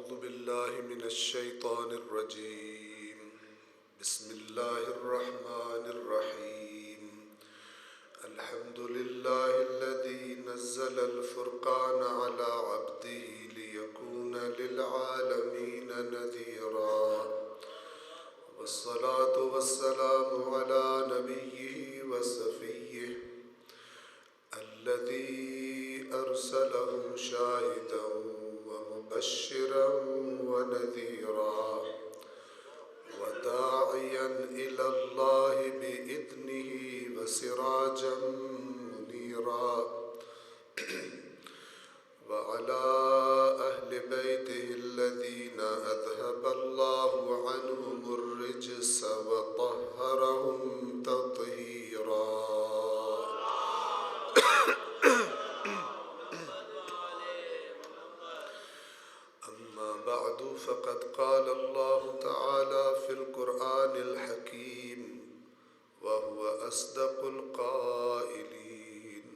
أعوذ بالله من الشيطان الرجيم. بسم الله الرحمن الرحيم. الحمد لله الذي نزل الفرقان على عبده ليكون للعالمين نذيرا، والصلاة والسلام على نبيه وصفيه الذي أرسله شاهدا ومبشرا ونذيرا وداعيا إلى الله بإذنه وسراجا منيرا، وعلى أهل بيته الذين أذهب الله عنهم الرجس وطهرهم تطهيرا. أما بعد، فقد قال الله تعالى في القرآن الحكيم وهو أصدق القائلين: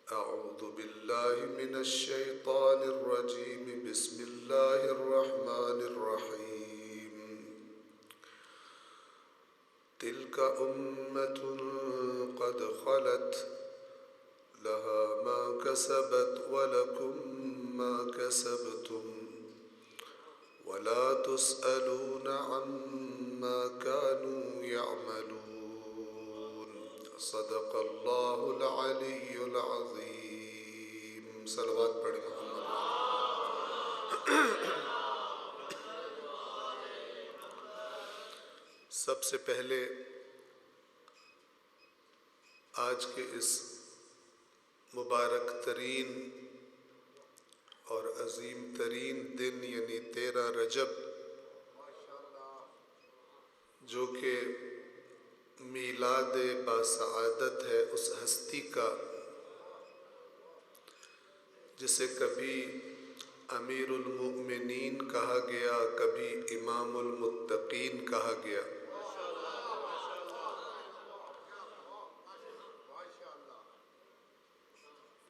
أعوذ بالله من الشيطان الرجيم. بسم الله الرحمن الرحيم. تلك أمة قد خلت لها ما كسبت ولكم ما كسبتم ولا تسألون عما كانوا يعملون. صدق الله العلي العظيم. صلوات پڑھیں محمد. سب سے پہلے آج کے اس مبارک ترین اور عظیم ترین دن یعنی 13 رجب، جو کہ میلاد باسعادت ہے اس ہستی کا جسے کبھی امیر المؤمنین کہا گیا، کبھی امام المتقین کہا گیا.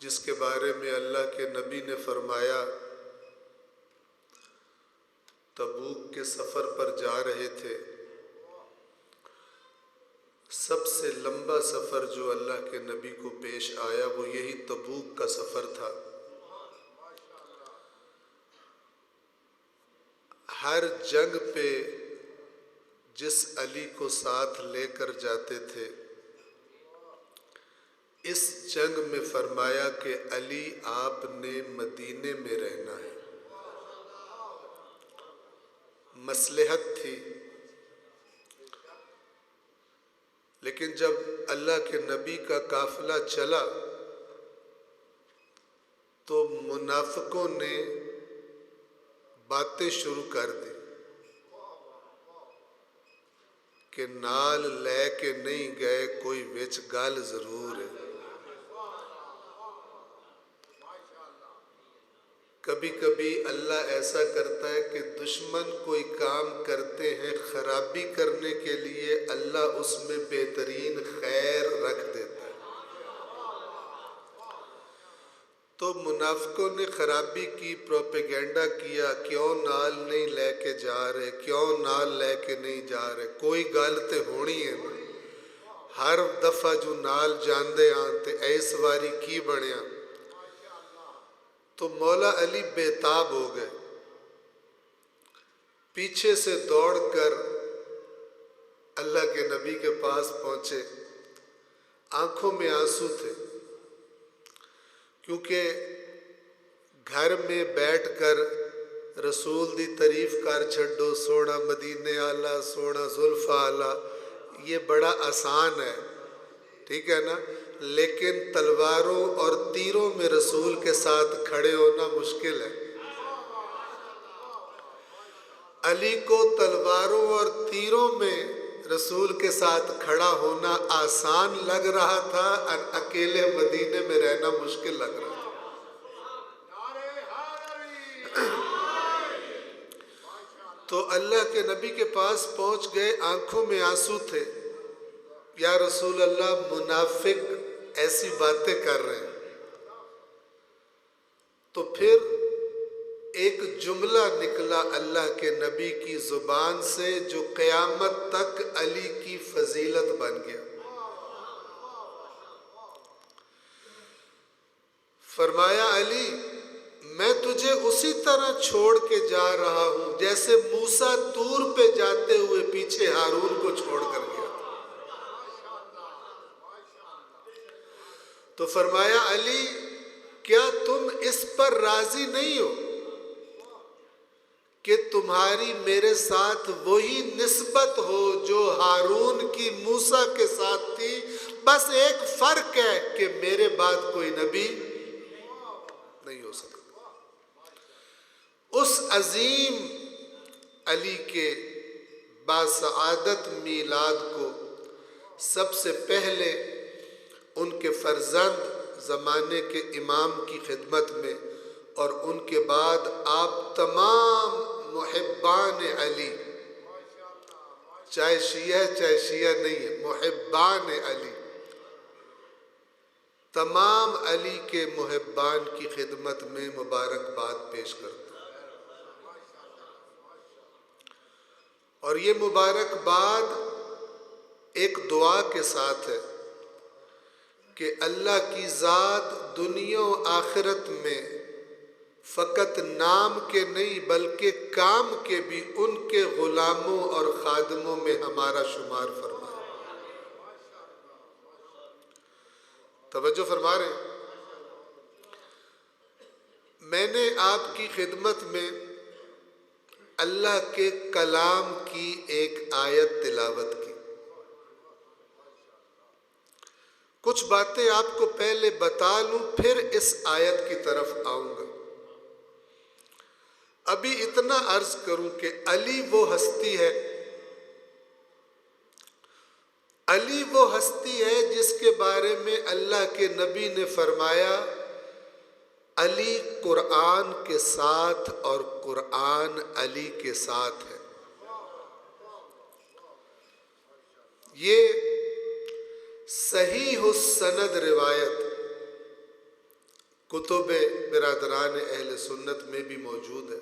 جس کے بارے میں اللہ کے نبی نے فرمایا، تبوک کے سفر پر جا رہے تھے، سب سے لمبا سفر جو اللہ کے نبی کو پیش آیا وہ یہی تبوک کا سفر تھا. ہر جنگ پہ جس علی کو ساتھ لے کر جاتے تھے، اس جنگ میں فرمایا کہ علی آپ نے مدینے میں رہنا ہے. مصلحت تھی. لیکن جب اللہ کے نبی کا قافلہ چلا تو منافقوں نے باتیں شروع کر دی کہ نال لے کے نہیں گئے، کوئی وچ گل ضرور ہے. کبھی کبھی اللہ ایسا کرتا ہے کہ دشمن کوئی کام کرتے ہیں خرابی کرنے کے لیے، اللہ اس میں بہترین خیر رکھ دیتا ہے. تو منافقوں نے خرابی کی، پروپیگنڈا کیا، کیوں نال نہیں لے کے جا رہے، کیوں نال لے کے نہیں جا رہے، کوئی گل تے ہونی ہے نا. ہر دفعہ جو نال جاندے آن تے ایس واری کی بنیا. تو مولا علی بےتاب ہو گئے، پیچھے سے دوڑ کر اللہ کے نبی کے پاس پہنچے. آنکھوں میں آنسو تھے، کیونکہ گھر میں بیٹھ کر رسول دی تعریف کر چھڈو، سونا مدینے آلہ، سونا زلفا آلہ، یہ بڑا آسان ہے، ٹھیک ہے نا. لیکن تلواروں اور تیروں میں رسول کے ساتھ کھڑے ہونا مشکل ہے. علی کو تلواروں اور تیروں میں رسول کے ساتھ کھڑا ہونا آسان لگ رہا تھا اور اکیلے مدینے میں رہنا مشکل لگ رہا تھا. تو اللہ کے نبی کے پاس پہنچ گئے، آنکھوں میں آنسو تھے. یا رسول اللہ، منافق ایسی باتیں کر رہے ہیں. تو پھر ایک جملہ نکلا اللہ کے نبی کی زبان سے جو قیامت تک علی کی فضیلت بن گیا۔ فرمایا علی میں تجھے اسی طرح چھوڑ کے جا رہا ہوں جیسے موسیٰ طور پہ جاتے ہوئے پیچھے ہارون کو چھوڑ کر گیا تھا۔ تو فرمایا علی کیا تم اس پر راضی نہیں ہو کہ تمہاری میرے ساتھ وہی نسبت ہو جو ہارون کی موسیٰ کے ساتھ تھی، بس ایک فرق ہے کہ میرے بعد کوئی نبی نہیں ہو سکتا۔ اس عظیم علی کے باسعادت میلاد کو سب سے پہلے ان کے فرزند زمانے کے امام کی خدمت میں اور ان کے بعد آپ تمام محبان علی، چاہے شیعہ نہیں ہے، محبان علی، تمام علی کے محبان کی خدمت میں مبارکباد پیش کرتا ہوں۔ اور یہ مبارکباد ایک دعا کے ساتھ ہے کہ اللہ کی ذات دنیا و آخرت میں فقط نام کے نہیں بلکہ کام کے بھی ان کے غلاموں اور خادموں میں ہمارا شمار فرمائے۔ توجہ فرما رہے ہیں؟ میں نے آپ کی خدمت میں اللہ کے کلام کی ایک آیت تلاوت کی۔ کچھ باتیں آپ کو پہلے بتا لوں پھر اس آیت کی طرف آؤں گا۔ ابھی اتنا عرض کروں کہ علی وہ ہستی ہے، علی وہ ہستی ہے جس کے بارے میں اللہ کے نبی نے فرمایا علی قرآن کے ساتھ اور قرآن علی کے ساتھ ہے۔ یہ صحیح السند روایت کتب برادران اہل سنت میں بھی موجود ہے۔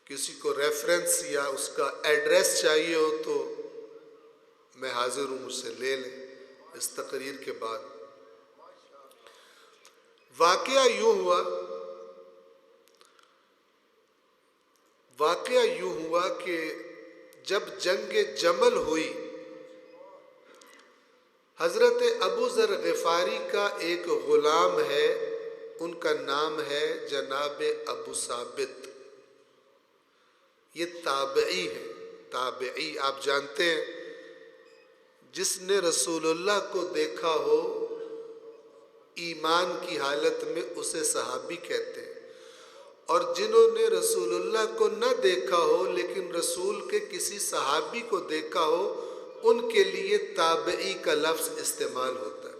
کسی کو ریفرنس یا اس کا ایڈریس چاہیے ہو تو میں حاضر ہوں، مجھ سے لے لیں اس تقریر کے بعد۔ واقعہ یوں ہوا کہ جب جنگ جمل ہوئی، حضرت ابو ذر غفاری کا ایک غلام ہے، ان کا نام ہے جناب ابو ثابت۔ یہ تابعی ہے، تابعی آپ جانتے ہیں جس نے رسول اللہ کو دیکھا ہو ایمان کی حالت میں اسے صحابی کہتے ہیں، اور جنہوں نے رسول اللہ کو نہ دیکھا ہو لیکن رسول کے کسی صحابی کو دیکھا ہو ان کے لیے تابعی کا لفظ استعمال ہوتا ہے۔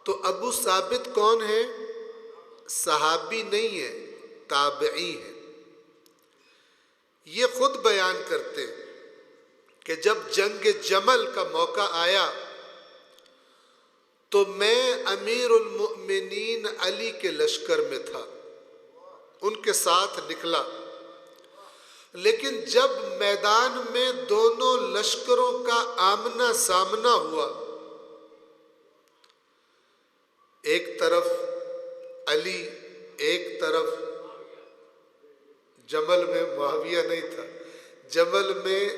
تو ابو ثابت کون ہے؟ صحابی نہیں ہے، تابعی ہے۔ یہ خود بیان کرتے ہیں کہ جب جنگ جمل کا موقع آیا تو میں امیر المؤمنین علی کے لشکر میں تھا، ان کے ساتھ نکلا، لیکن جب میدان میں دونوں لشکروں کا آمنا سامنا ہوا، ایک طرف علی ایک طرف، جمل میں معاویہ نہیں تھا، جمل میں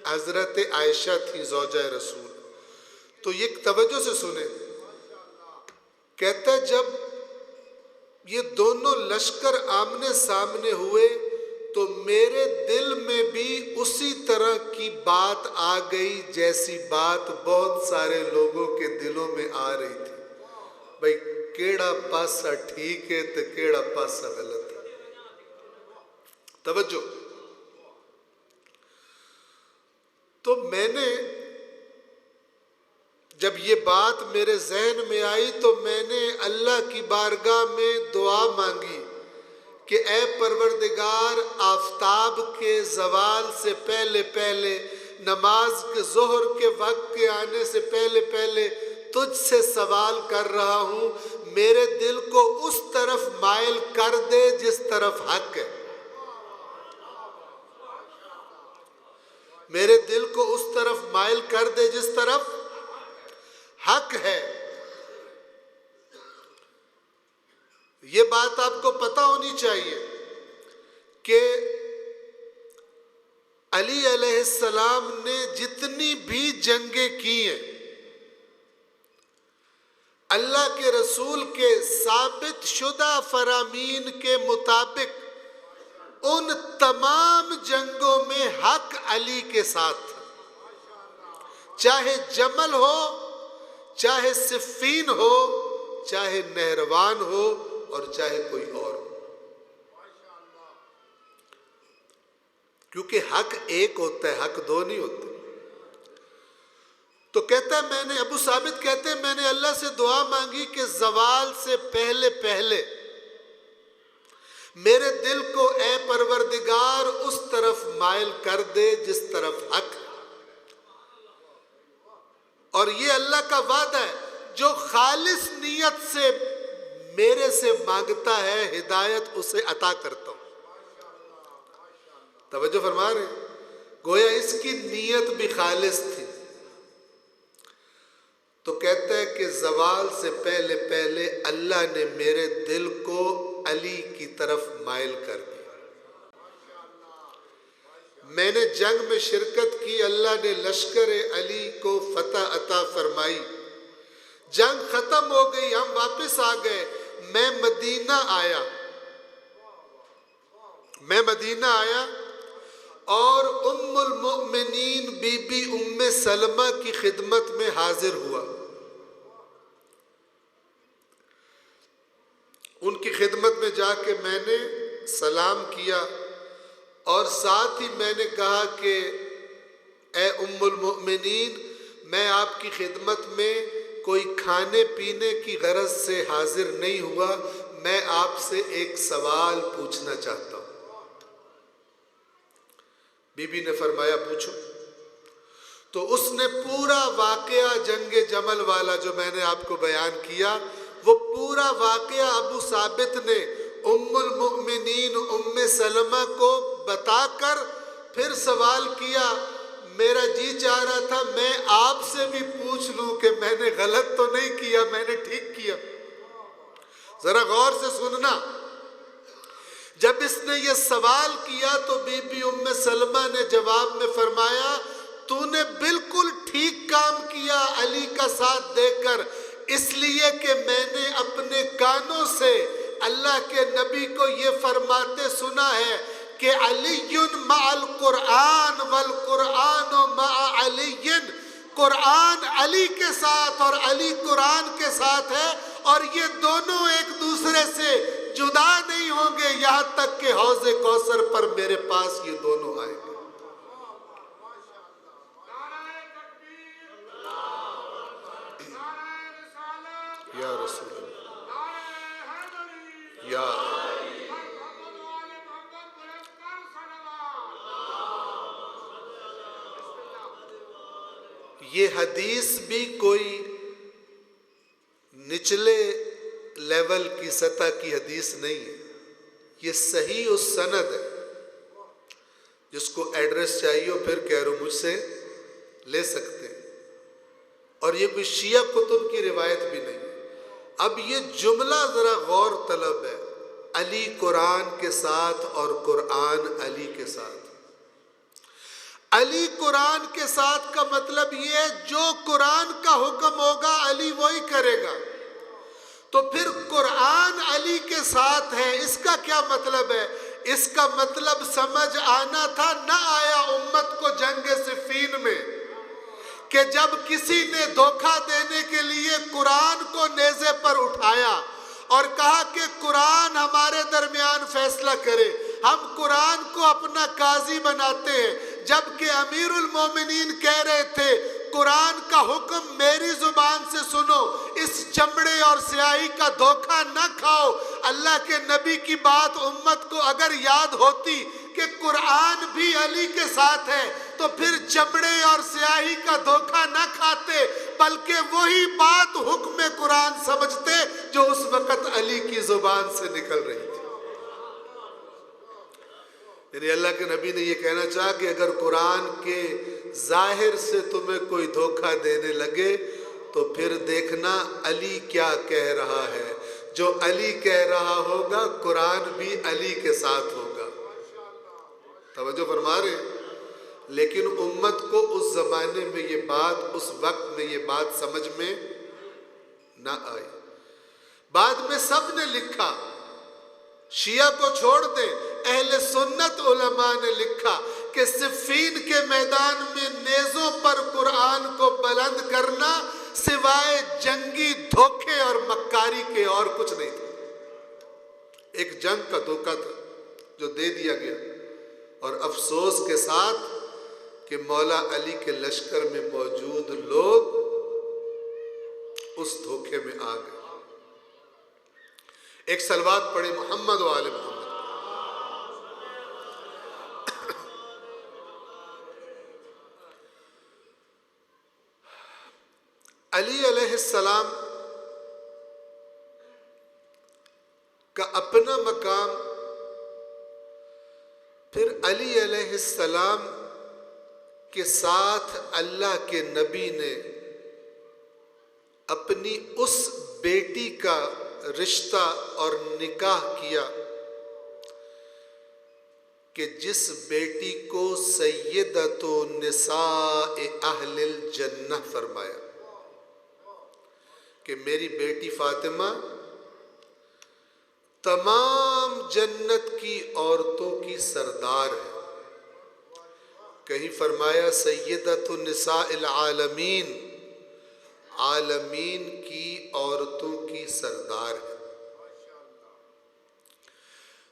حضرت عائشہ تھی زوجہ رسول۔ تو یہ توجہ سے سنیں، کہتا ہے جب یہ دونوں لشکر آمنے سامنے ہوئے تو میرے دل میں بھی اسی طرح کی بات آ گئی جیسی بات بہت سارے لوگوں کے دلوں میں آ رہی تھی، بھئی کیڑا پاسا ٹھیک ہے تو کیڑا پاسا غلط ہے۔ توجہ، تو میں نے جب یہ بات میرے ذہن میں آئی تو میں نے اللہ کی بارگاہ میں دعا مانگی کہ اے پروردگار، آفتاب کے زوال سے پہلے پہلے، نماز کے ظہر کے وقت کے آنے سے پہلے پہلے تجھ سے سوال کر رہا ہوں، میرے دل کو اس طرف مائل کر دے جس طرف حق ہے، میرے دل کو اس طرف مائل کر دے جس طرف حق ہے۔ یہ بات آپ کو پتہ ہونی چاہیے کہ علی علیہ السلام نے جتنی بھی جنگیں کی ہیں، اللہ کے رسول کے ثابت شدہ فرامین کے مطابق ان تمام جنگوں میں حق علی کے ساتھ تھا، چاہے جمل ہو، چاہے صفین ہو، چاہے نہروان ہو، اور چاہے کوئی اور ہو، کیونکہ حق ایک ہوتا ہے، حق دو نہیں ہوتے۔ تو کہتا ہے میں نے، ابو ثابت کہتے ہیں میں نے اللہ سے دعا مانگی کہ زوال سے پہلے پہلے میرے دل کو اے پروردگار اس طرف مائل کر دے جس طرف حق ہے، اور یہ اللہ کا وعدہ ہے جو خالص نیت سے میرے سے مانگتا ہے ہدایت اسے عطا کرتا ہوں۔ توجہ فرما رہے ہیں؟ گویا اس کی نیت بھی خالص تھی۔ تو کہتا ہے کہ زوال سے پہلے پہلے اللہ نے میرے دل کو علی کی طرف مائل کر دیا۔ میں نے جنگ میں شرکت کی، اللہ نے لشکر علی کو فتح عطا فرمائی، جنگ ختم ہو گئی، ہم واپس آ گئے، میں مدینہ آیا اور ام المؤمنین بی بی ام سلمہ کی خدمت میں حاضر ہوا۔ ان کی خدمت میں جا کے میں نے سلام کیا، اور ساتھ ہی میں نے کہا کہ اے ام المؤمنین، میں آپ کی خدمت میں کوئی کھانے پینے کی غرض سے حاضر نہیں ہوا، میں آپ سے ایک سوال پوچھنا چاہتا ہوں۔ بی بی نے فرمایا پوچھو۔ تو اس نے پورا واقعہ جنگ جمل والا جو میں نے آپ کو بیان کیا، وہ پورا واقعہ ابو ثابت نے ام المؤمنین ام سلمہ کو بتا کر پھر سوال کیا، میرا جی چاہ رہا تھا میں آپ سے بھی پوچھ لوں کہ میں نے غلط تو نہیں کیا، میں نے ٹھیک کیا۔ ذرا غور سے سننا، جب اس نے یہ سوال کیا تو بی بی ام سلمہ نے جواب میں فرمایا، تو نے بالکل ٹھیک کام کیا علی کا ساتھ دے کر، اس لیے کہ میں نے اپنے کانوں سے اللہ کے نبی کو یہ فرماتے سنا ہے کہ علی مع القرآن والقرآن مع علی، قرآن علی کے ساتھ اور علی قرآن کے ساتھ ہے، اور یہ دونوں ایک دوسرے سے جدا نہیں ہوں گے یہاں تک کہ حوض کوثر پر میرے پاس یہ دونوں آئیں گے۔ یا رسول اللہ، یا یہ حدیث بھی کوئی نچلے لیول کی سطح کی حدیث نہیں ہے، یہ صحیح اس سند ہے۔ جس کو ایڈریس چاہیے ہو پھر کہہ رہا ہوں مجھ سے لے سکتے ہیں، اور یہ کوئی شیعہ کتب کی روایت بھی نہیں۔ اب یہ جملہ ذرا غور طلب ہے، علی قرآن کے ساتھ اور قرآن علی کے ساتھ۔ علی قرآن کے ساتھ کا مطلب یہ ہے جو قرآن کا حکم ہوگا علی وہی کرے گا۔ تو پھر قرآن علی کے ساتھ ہے، اس کا کیا مطلب ہے؟ اس کا مطلب سمجھ آنا تھا، نہ آیا امت کو جنگ صفین میں کہ جب کسی نے دھوکہ دینے کے لیے قرآن کو نیزے پر اٹھایا اور کہا کہ قرآن ہمارے درمیان فیصلہ کرے، ہم قرآن کو اپنا قاضی بناتے ہیں، جبکہ امیر المومنین کہہ رہے تھے قرآن کا حکم میری زبان سے سنو، اس چمڑے اور سیاہی کا دھوکہ نہ کھاؤ۔ اللہ کے نبی کی بات امت کو اگر یاد ہوتی کہ قرآن بھی علی کے ساتھ ہے تو پھر چمڑے اور سیاہی کا دھوکہ نہ کھاتے، بلکہ وہی بات حکم قرآن سمجھتے جو اس وقت علی کی زبان سے نکل رہی تھی۔ یعنی اللہ کے نبی نے یہ کہنا چاہا کہ اگر قرآن کے ظاہر سے تمہیں کوئی دھوکہ دینے لگے تو پھر دیکھنا علی کیا کہہ رہا ہے، جو علی کہہ رہا ہوگا قرآن بھی علی کے ساتھ ہوگا۔ توجہ فرما رہے ہیں؟ لیکن امت کو اس زمانے میں یہ بات، اس وقت میں یہ بات سمجھ میں نہ آئی۔ بعد میں سب نے لکھا، شیعہ کو چھوڑ دیں، اہل سنت علماء نے لکھا کہ صفین کے میدان میں نیزوں پر قرآن کو بلند کرنا سوائے جنگی دھوکے اور مکاری کے اور کچھ نہیں تھا۔ ایک جنگ کا دھوکہ تھا جو دے دیا گیا، اور افسوس کے ساتھ کہ مولا علی کے لشکر میں موجود لوگ اس دھوکے میں آ گئے۔ ایک صلوات پڑھے محمد و آل محمد۔ علی علیہ السلام کا اپنا مقام، پھر علی علیہ السلام کے ساتھ اللہ کے نبی نے اپنی اس بیٹی کا رشتہ اور نکاح کیا کہ جس بیٹی کو سیدۃ نساء اہل الجنہ فرمایا کہ میری بیٹی فاطمہ تمام جنت کی عورتوں کی سردار ہے۔ کہیں فرمایا سیدۃ نساء العالمین، عالمین کی عورتوں کی سردار ہے۔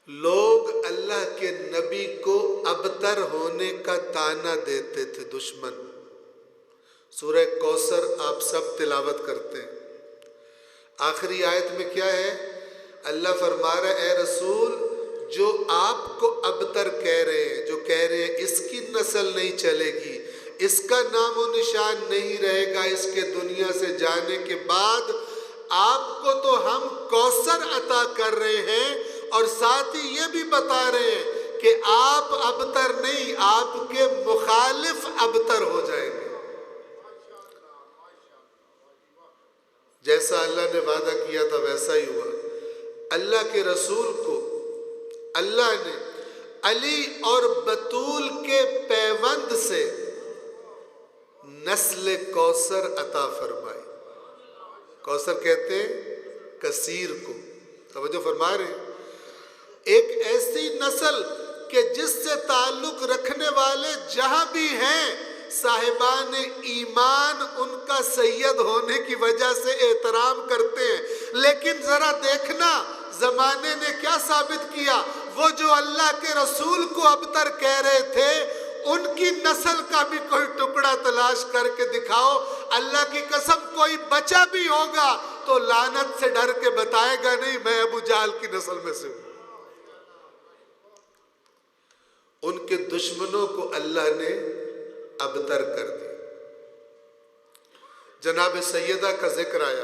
لوگ اللہ کے نبی کو ابتر ہونے کا طعنہ دیتے تھے، دشمن۔ سورہ کوثر آپ سب تلاوت کرتے ہیں، آخری آیت میں کیا ہے؟ اللہ فرما رہا ہے اے رسول، جو آپ کو ابتر کہہ رہے ہیں، جو کہہ رہے ہیں اس کی نسل نہیں چلے گی، اس کا نام و نشان نہیں رہے گا اس کے دنیا سے جانے کے بعد، آپ کو تو ہم کوثر عطا کر رہے ہیں، اور ساتھ ہی یہ بھی بتا رہے ہیں کہ آپ ابتر نہیں، آپ کے مخالف ابتر ہو جائیں گے۔ جیسا اللہ نے وعدہ کیا تھا ویسا ہی ہوا۔ اللہ کے رسول کو اللہ نے علی اور بطول کے پیوند سے نسل کوثر عطا فرمائی۔ کوثر کہتے ہیں کثیر کو، توجہ فرما رہے ہیں، ایک ایسی نسل کہ جس سے تعلق رکھنے والے جہاں بھی ہیں صاحبان ایمان ان کا سید ہونے کی وجہ سے احترام کرتے ہیں۔ لیکن ذرا دیکھنا زمانے نے کیا ثابت کیا، وہ جو اللہ کے رسول کو ابتر کہہ رہے تھے ان کی نسل کا بھی کوئی ٹکڑا تلاش کر کے دکھاؤ، اللہ کی قسم کوئی بچہ بھی ہوگا تو لعنت سے ڈر کے بتائے گا نہیں میں ابو جہل کی نسل میں سے ہوں۔ ان کے دشمنوں کو اللہ نے ابتر کر دیا۔ جناب سیدہ کا ذکر آیا،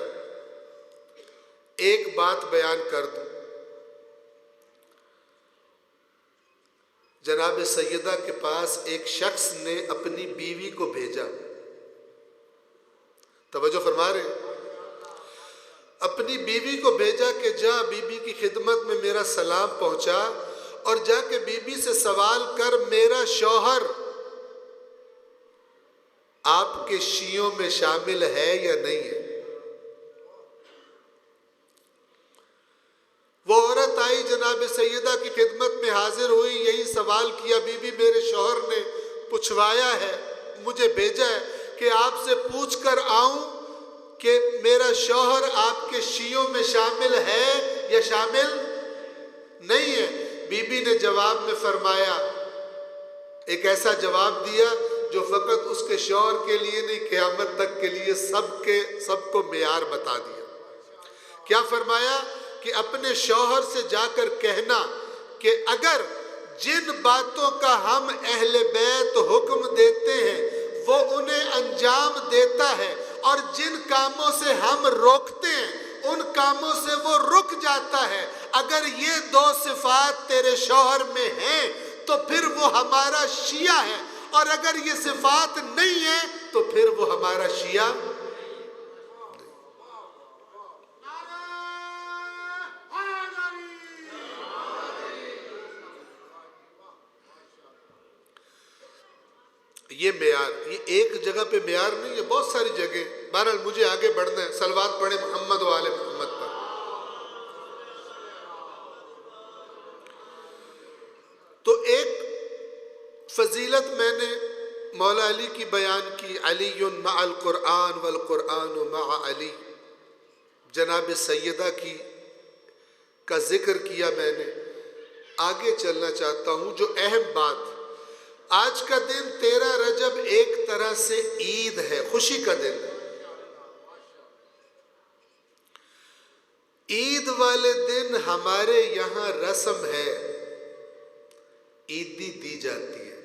ایک بات بیان کر دوں، جناب سیدہ کے پاس ایک شخص نے اپنی بیوی کو بھیجا، توجہ فرما رہے ہیں، اپنی بیوی کو بھیجا کہ جا بی بی کی خدمت میں میرا سلام پہنچا، اور جا کے بی بی سے سوال کر میرا شوہر آپ کے شیعوں میں شامل ہے یا نہیں ہے۔ وہ عورت آئی جناب سیدہ کی خدمت میں حاضر ہوئی، یہی سوال کیا، بی بی میرے شوہر نے پوچھوایا ہے، مجھے بھیجا ہے کہ آپ سے پوچھ کر آؤں کہ میرا شوہر آپ کے شیعوں میں شامل ہے یا شامل نہیں ہے۔ بی بی نے جواب میں فرمایا، ایک ایسا جواب دیا جو فقط اس کے شوہر کے لیے نہیں قیامت تک کے لیے سب کو معیار بتا دیا۔ کیا فرمایا کہ اپنے شوہر سے جا کر کہنا کہ اگر جن باتوں کا ہم اہل بیت حکم دیتے ہیں وہ انہیں انجام دیتا ہے اور جن کاموں سے ہم روکتے ہیں ان کاموں سے وہ رک جاتا ہے. اگر یہ دو صفات تیرے شوہر میں ہیں تو پھر وہ ہمارا شیعہ ہے، اور اگر یہ صفات نہیں ہے تو پھر وہ ہمارا شیعہ. یہ معیار، یہ ایک جگہ پہ معیار نہیں ہے، بہت ساری جگہ. بہرحال مجھے آگے بڑھنا ہے. صلوات پڑھیں محمد و آل محمد پر. تو ایک فضیلت میں نے مولا علی کی بیان کی، علی مع القرآن والقرآن مع علی. جناب سیدہ کی کا ذکر کیا میں نے. آگے چلنا چاہتا ہوں. جو اہم بات، آج کا دن 13 رجب ایک طرح سے عید ہے، خوشی کا دن. عید والے دن ہمارے یہاں رسم ہے، عیدی دی جاتی ہے.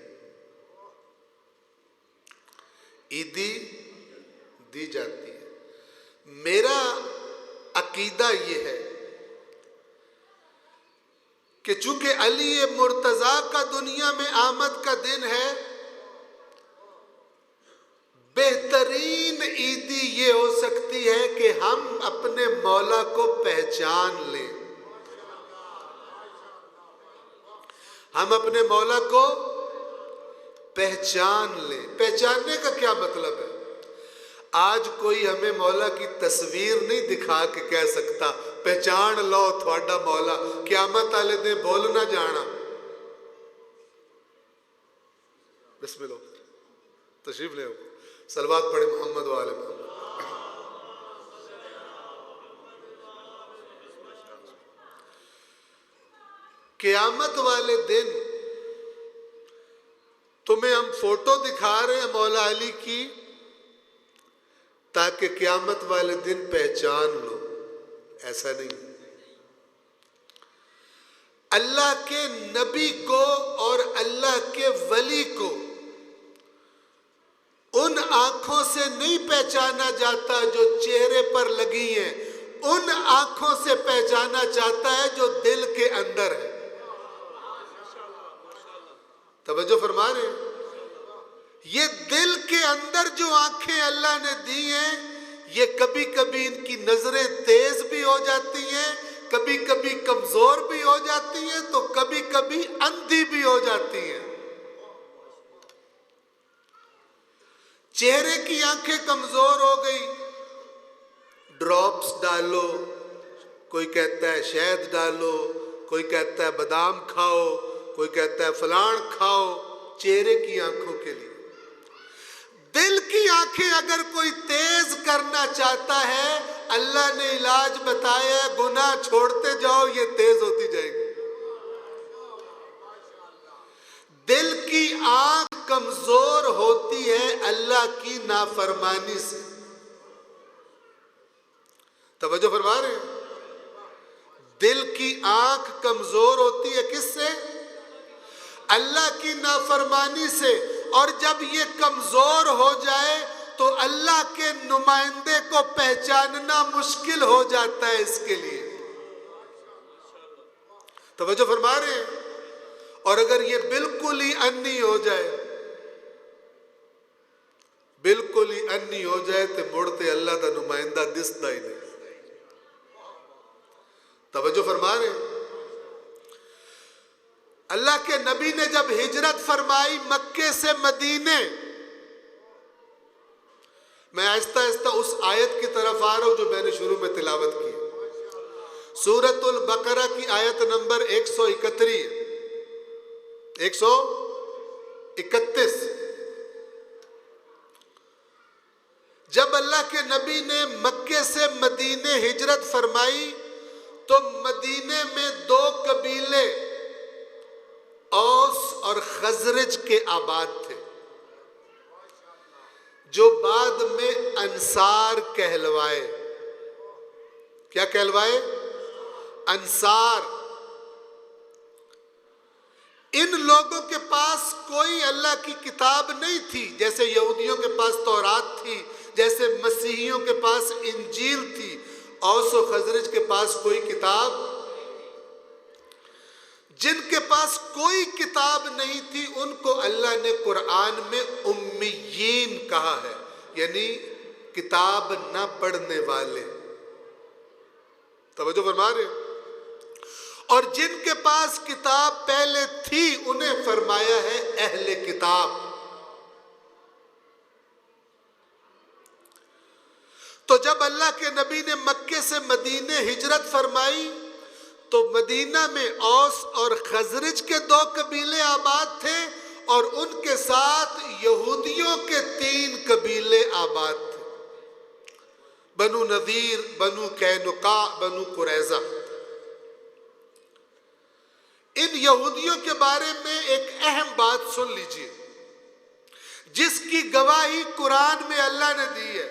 عیدی دی جاتی ہے. میرا عقیدہ یہ ہے کہ چونکہ علی مرتضیٰ کا دنیا میں آمد کا دن ہے، بہترین عیدی یہ ہو سکتی ہے کہ ہم اپنے مولا کو پہچان لیں. ہم اپنے مولا کو پہچان لیں. پہچاننے کا کیا مطلب ہے؟ آج کوئی ہمیں مولا کی تصویر نہیں دکھا کے کہہ سکتا پہچان لو تھوڑا مولا. قیامت والے دن بول نہ جانا. بسم اللہ، تشریف لے. صلوات پڑھے محمد و آل محمد. قیامت والے دن تمہیں ہم فوٹو دکھا رہے ہیں مولا علی کی تاکہ قیامت والے دن پہچان لو. ایسا نہیں. اللہ کے نبی کو اور اللہ کے ولی کو ان آنکھوں سے نہیں پہچانا جاتا جو چہرے پر لگی ہیں، ان آنکھوں سے پہچانا جاتا ہے جو دل کے اندر ہے. توجہ فرما رہے ہیں؟ یہ دل کے اندر جو آنکھیں اللہ نے دی ہیں، یہ کبھی کبھی ان کی نظریں تیز بھی ہو جاتی ہیں، کبھی کبھی کمزور بھی ہو جاتی ہیں، تو کبھی کبھی اندھی بھی ہو جاتی ہیں. چہرے کی آنکھیں کمزور ہو گئی، ڈراپس ڈالو، کوئی کہتا ہے شہد ڈالو، کوئی کہتا ہے بادام کھاؤ، کوئی کہتا ہے فلان کھاؤ، چہرے کی آنکھوں کے لیے. دل کی آنکھیں اگر کوئی تیز کرنا چاہتا ہے، اللہ نے علاج بتایا ہے، گناہ چھوڑتے جاؤ، یہ تیز ہوتی جائے گی. دل کی آنکھ کمزور ہوتی ہے اللہ کی نافرمانی سے. توجہ فرما رہے ہیں؟ دل کی آنکھ کمزور ہوتی ہے کس سے؟ اللہ کی نافرمانی سے. اور جب یہ کمزور ہو جائے تو اللہ کے نمائندے کو پہچاننا مشکل ہو جاتا ہے اس کے لیے. توجہ فرما رہے ہیں؟ اور اگر یہ بالکل ہی انی ہو جائے، بالکل ہی انی ہو جائے تو مڑتے اللہ کا نمائندہ دستا ہی نہیں. توجہ فرما رہے ہیں؟ اللہ کے نبی نے جب ہجرت فرمائی مکے سے مدینے، میں آہستہ آہستہ اس آیت کی طرف آ رہا ہوں جو میں نے شروع میں تلاوت کی. سورۃ البقرہ کی آیت نمبر 131. جب اللہ کے نبی نے مکے سے مدینے ہجرت فرمائی تو مدینے میں دو قبیلے اوس اور خزرج کے آباد تھے، جو بعد میں انصار کہلوائے. کیا کہلوائے؟ انصار. ان لوگوں کے پاس کوئی اللہ کی کتاب نہیں تھی، جیسے یہودیوں کے پاس تورات تھی، جیسے مسیحیوں کے پاس انجیل تھی، اوس و خزرج کے پاس کوئی کتاب، جن کے پاس کوئی کتاب نہیں تھی ان کو اللہ نے قرآن میں امیین کہا ہے، یعنی کتاب نہ پڑھنے والے۔ توجہ فرما رہے ہیں؟ اور جن کے پاس کتاب پہلے تھی انہیں فرمایا ہے اہل کتاب۔ تو جب اللہ کے نبی نے مکے سے مدینے ہجرت فرمائی تو مدینہ میں اوس اور خزرج کے 2 قبیلے آباد تھے، اور ان کے ساتھ یہودیوں کے 3 قبیلے آباد تھے، بنو نذیر، بنو قینقاع، بنو قریظہ۔ ان یہودیوں کے بارے میں ایک اہم بات سن لیجیے، جس کی گواہی قرآن میں اللہ نے دی ہے۔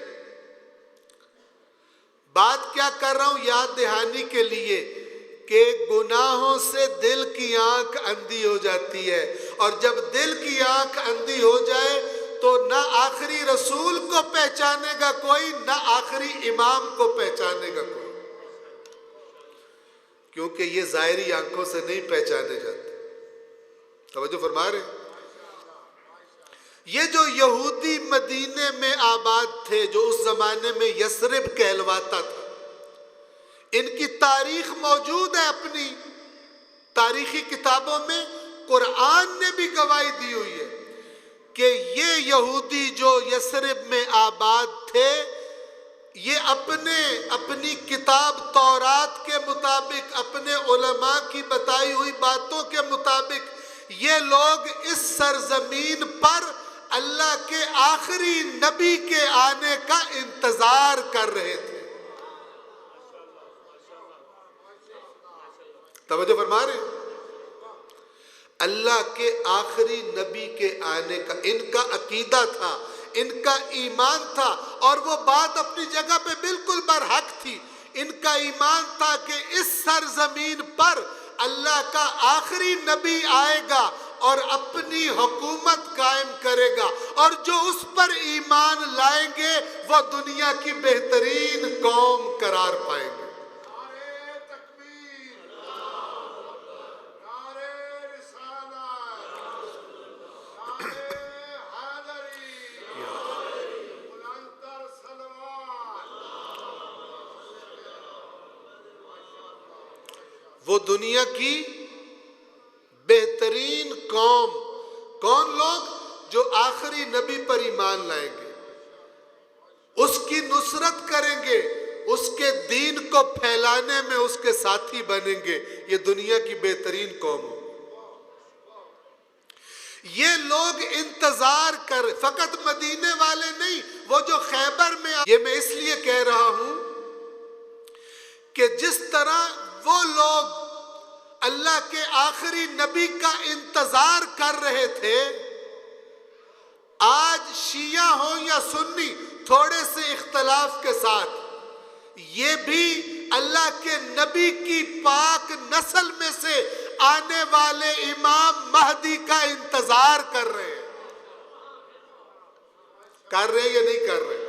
بات کیا کر رہا ہوں یاد دہانی کے لیے کہ گناہوں سے دل کی آنکھ اندھی ہو جاتی ہے، اور جب دل کی آنکھ اندھی ہو جائے تو نہ آخری رسول کو پہچانے گا کوئی، نہ آخری امام کو پہچانے گا کوئی، کیونکہ یہ ظاہری آنکھوں سے نہیں پہچانے جاتے۔ توجہ فرما رہے ہیں؟ یہ جو یہودی مدینے میں آباد تھے، جو اس زمانے میں یثرب کہلواتا تھا، ان کی تاریخ موجود ہے اپنی تاریخی کتابوں میں، قرآن نے بھی گواہی دی ہوئی ہے کہ یہ یہودی جو یثرب میں آباد تھے، یہ اپنی کتاب تورات کے مطابق، اپنے علماء کی بتائی ہوئی باتوں کے مطابق، یہ لوگ اس سرزمین پر اللہ کے آخری نبی کے آنے کا انتظار کر رہے تھے۔ توجہ فرما رہے ہیں؟ اللہ کے آخری نبی کے آنے کا ان کا عقیدہ تھا، ان کا ایمان تھا، اور وہ بات اپنی جگہ پہ بالکل برحق تھی۔ ان کا ایمان تھا کہ اس سرزمین پر اللہ کا آخری نبی آئے گا اور اپنی حکومت قائم کرے گا، اور جو اس پر ایمان لائیں گے وہ دنیا کی بہترین قوم قرار پائیں گے۔ وہ دنیا کی بہترین قوم، کون لوگ؟ جو آخری نبی پر ایمان لائیں گے، اس کی نصرت کریں گے، اس کے دین کو پھیلانے میں اس کے ساتھی بنیں گے، یہ دنیا کی بہترین قوم۔ یہ لوگ انتظار کر، فقط مدینے والے نہیں، وہ جو خیبر میں، یہ میں اس لیے کہہ رہا ہوں کہ جس طرح وہ لوگ اللہ کے آخری نبی کا انتظار کر رہے تھے، آج شیعہ ہوں یا سنی، تھوڑے سے اختلاف کے ساتھ، یہ بھی اللہ کے نبی کی پاک نسل میں سے آنے والے امام مہدی کا انتظار کر رہے ہیں۔ کر رہے یا نہیں کر رہے؟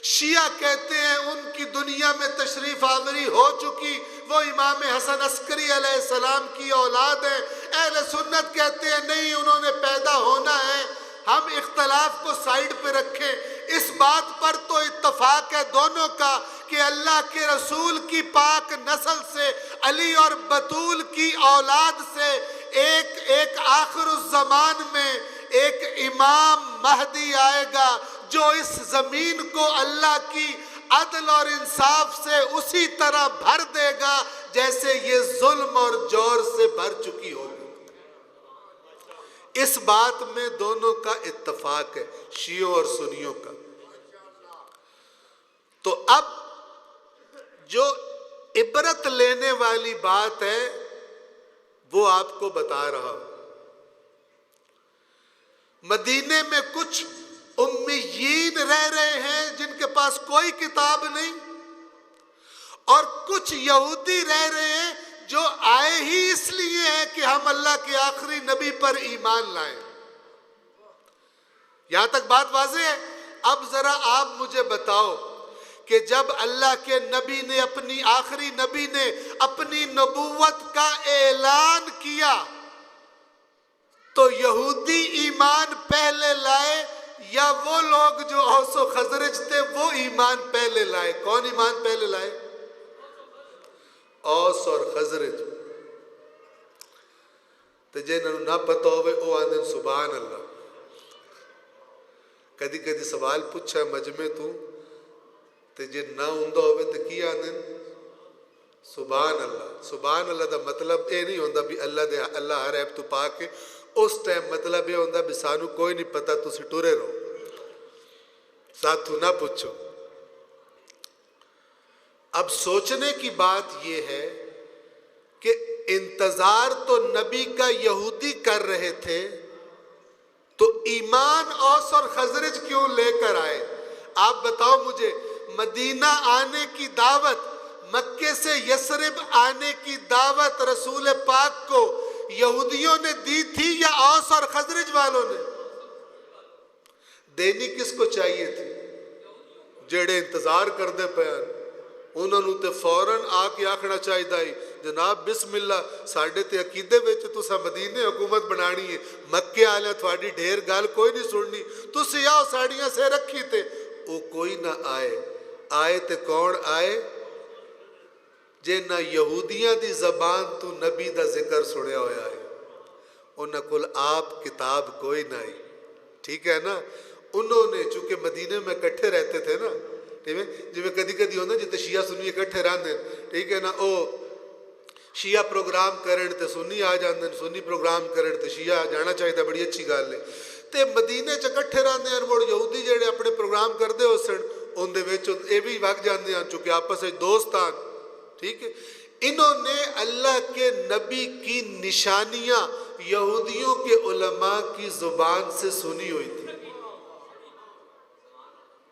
شیعہ کہتے ہیں ان کی دنیا میں تشریف آوری ہو چکی، وہ امام حسن عسکری علیہ السلام کی اولاد ہیں۔ اہل سنت کہتے ہیں نہیں، انہوں نے پیدا ہونا ہے۔ ہم اختلاف کو سائیڈ پہ رکھیں، اس بات پر تو اتفاق ہے دونوں کا کہ اللہ کے رسول کی پاک نسل سے، علی اور بطول کی اولاد سے ایک آخر الزمان میں ایک امام مہدی آئے گا جو اس زمین کو اللہ کی عدل اور انصاف سے اسی طرح بھر دے گا جیسے یہ ظلم اور جور سے بھر چکی ہوگی۔ اس بات میں دونوں کا اتفاق ہے، شیعوں اور سنیوں کا۔ تو اب جو عبرت لینے والی بات ہے وہ آپ کو بتا رہا ہوں۔ مدینے میں کچھ امیین رہ رہے ہیں جن کے پاس کوئی کتاب نہیں، اور کچھ یہودی رہ رہے ہیں جو آئے ہی اس لیے ہیں کہ ہم اللہ کے آخری نبی پر ایمان لائیں۔ یہاں تک بات واضح ہے؟ اب ذرا آپ مجھے بتاؤ کہ جب اللہ کے نبی نے آخری نبی نے اپنی نبوت کا اعلان کیا تو یہودی ایمان پہلے لائے یا وہ لوگ جو اوس و خزرج تھے وہ ایمان پہلے لائے؟ کون ایمان پہلے لائے؟ اوس اور خزرج. تو جنہوں نہ پتا ہوئے او آندن سبحان اللہ. کدی کدی سوال پوچھا مجمع تو جے نہ ہوندہ ہوئے تو کی آندن سبحان اللہ. سبحان اللہ دا مطلب اے نہیں ہوندہ بھی اللہ ہر عیب تو پاک ہے. اس ٹائم مطلب یہ ہوندہ بھی سانو کوئی نہیں پتا تو سے ٹورے رہو ساتھو نہ پوچھو. اب سوچنے کی بات یہ ہے کہ انتظار تو نبی کا یہودی کر رہے تھے تو ایمان اوس اور خزرج کیوں لے کر آئے؟ آپ بتاؤ مجھے، مدینہ آنے کی دعوت، مکے سے یثرب آنے کی دعوت رسول پاک کو یہودیوں نے دی تھی یا اوس اور خزرج والوں نے؟ دینی کس کو چاہیے تھی؟ جڑے انتظار کر دے پیان انہوں نے تے فوراً آ کے آکھنا چاہی دائی جناب بسم اللہ ساڑھے تے عقیدے ویچ تُسا مدینے حکومت بنانی ہے، مکے آلے تھوڑی ڈھیر گال کوئی نہیں سننی، تُسی آؤ ساڑھیاں سے رکھی تے. او کوئی نہ آئے تے کون آئے؟ جے نہ یہودیاں دی زبان تو نبی دا ذکر سنے ہویا ہے، انہاں کل آپ کتاب کوئی نہ آئی. ٹھیک ہے نا؟ انہوں نے چونکہ مدینے میں کٹھے رہتے تھے نا، جو میں کدی کدی ہونا جتے شیعہ سنی اکٹھے رہنے، ٹھیک ہے نا، او شیعہ پروگرام کرن تے سنی آ جاندن، سنی پروگرام کرن تے شیعہ جانا چاہیے تھا، بڑی اچھی گال ہے. تے مدینے چ کٹھے رہنے ہیں مڑ یہودی جڑے اپنے پروگرام کردے ہو سن ان دے وچ اے بھی وگ جاندے ہیں چونکہ آپس وچ دوستان. ٹھیک ہے، انہوں نے اللہ کے نبی کی نشانیاں یہودیوں کے علماء کی زبان سے سنی ہوئی تھی.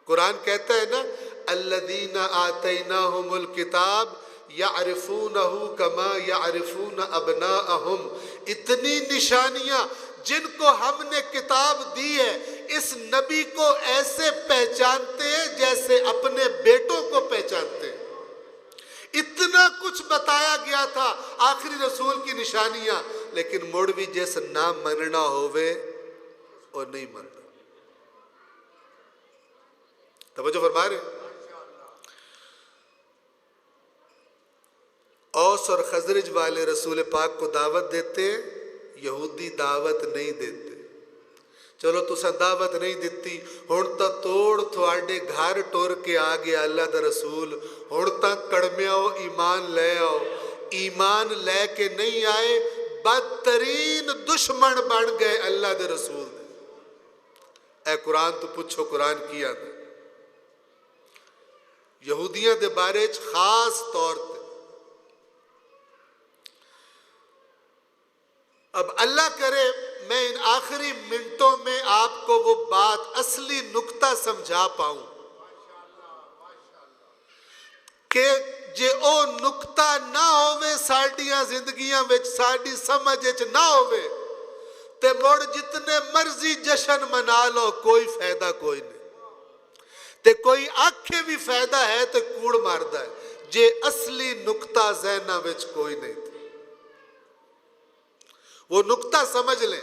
قرآن کہتا ہے نا الذین آتیناہم الکتاب یعرفونہ کما یعرفون ابناءہم. اتنی نشانیاں جن کو ہم نے کتاب دی ہے اس نبی کو ایسے پہچانتے ہیں جیسے اپنے بیٹوں کو پہچانتے ہیں. اتنا کچھ بتایا گیا تھا آخری رسول کی نشانیاں، لیکن مڑ بھی جیسے نہ مننا ہوئے اور نہیں مننا. توجہ فرما رہے؟ اوس اور خزرج والے رسول پاک کو دعوت دیتے، یہودی دعوت نہیں دیتے. چلو تسا دعوت نہیں دیتی، ہن تا توڑ تھوڑے گھر ٹور کے آ گیا اللہ دا رسول، ہن تا کڑمے آؤ ایمان لے آؤ. ایمان لے کے نہیں آئے، بدترین دشمن بن گئے اللہ دے رسول دے. اے قرآن تو پوچھو قرآن کیا تھا یہودیاں دے بارے خاص طور تے. اب اللہ کرے میں ان آخری منٹوں میں آپ کو وہ بات اصلی نکتہ سمجھا پاؤں کہ جے او نکتہ نہ ہوئے ساڑیاں زندگیاں وچ ساڑی سمجھ وچ نہ ہوئے تے مڑ جتنے مرضی جشن منا لو کوئی فائدہ کوئی نہیں. تے کوئی آکھے بھی فائدہ ہے تے کوڑ ماردہ ہے جے اصلی نکتہ ذہنہ وچ کوئی نہیں تھا. وہ نکتہ سمجھ لیں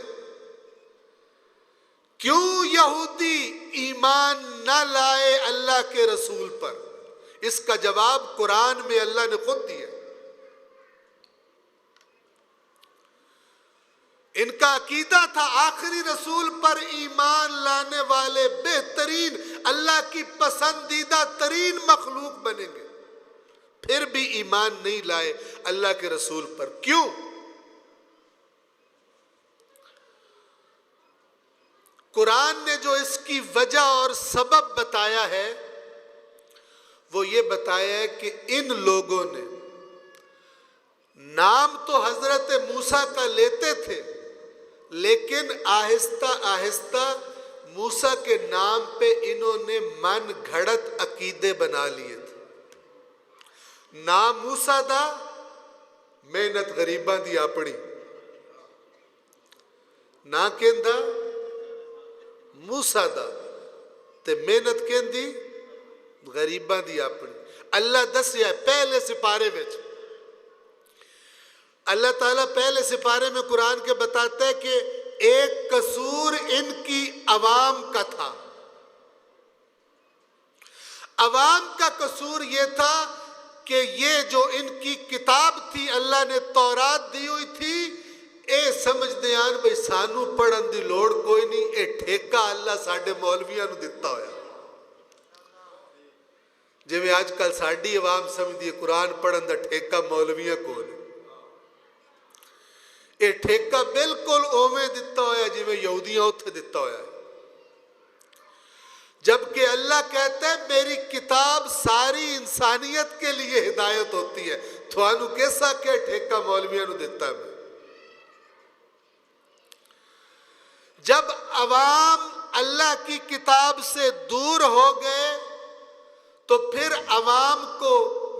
کیوں یہودی ایمان نہ لائے اللہ کے رسول پر. اس کا جواب قرآن میں اللہ نے خود دیا. ان کا عقیدہ تھا آخری رسول پر ایمان لانے والے بہترین اللہ کی پسندیدہ ترین مخلوق بنیں گے، پھر بھی ایمان نہیں لائے اللہ کے رسول پر. کیوں؟ قرآن نے جو اس کی وجہ اور سبب بتایا ہے وہ یہ بتایا ہے کہ ان لوگوں نے نام تو حضرت موسیٰ کا لیتے تھے لیکن آہستہ آہستہ موسیٰ کے نام پہ انہوں نے من گھڑت عقیدے بنا لیے تھے. نام موسیٰ دا محنت غریباں دی اپنی نہ کہندا موسیٰ دا تے محنت کہندی غریباں دی اپنی. اللہ دسیا پہلے سپارے وچ, اللہ تعالیٰ پہلے سپارے میں قرآن کے بتاتا ہے کہ ایک قصور ان کی عوام کا تھا. عوام کا قصور یہ تھا کہ یہ جو ان کی کتاب تھی اللہ نے تورات دی ہوئی تھی, اے سمجھ دیان بھئی سانو پڑھن دی لوڑ کوئی نہیں, اے ٹھیکہ اللہ ساڈے مولویاں نو دتا ہویا. جی میں آج کل ساڈی عوام سمجھ دی قرآن پڑھن دا ٹھیکہ مولویاں کو نہیں. اے ٹھیکہ بالکل اوویں دتا ہویا جی میں یہودیاں اتھے دتا ہویا ہے. جبکہ اللہ کہتا ہے میری کتاب ساری انسانیت کے لیے ہدایت ہوتی ہے, تھوانو کیسا کہ ٹھیکہ مولویاں نو دیتا ہے. جب عوام اللہ کی کتاب سے دور ہو گئے تو پھر عوام کو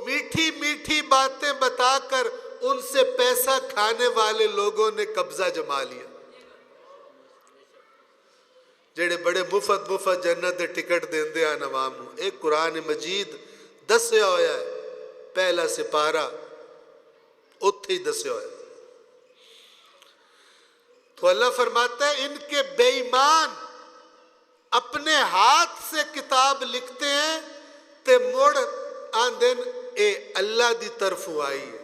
میٹھی میٹھی باتیں بتا کر ان سے پیسہ کھانے والے لوگوں نے قبضہ جما لیا. جڑے بڑے مفت جنت دے ٹکٹ دیندے ہیں عوام نو, ایک قرآن مجید دسیا ہویا ہے, پہلا سپارہ اتھے ہی دسیا ہویا ہے. تو اللہ فرماتا ہے ان کے بے ایمان اپنے ہاتھ سے کتاب لکھتے ہیں تے مڑ آندن اے اللہ دی طرف آئی ہے.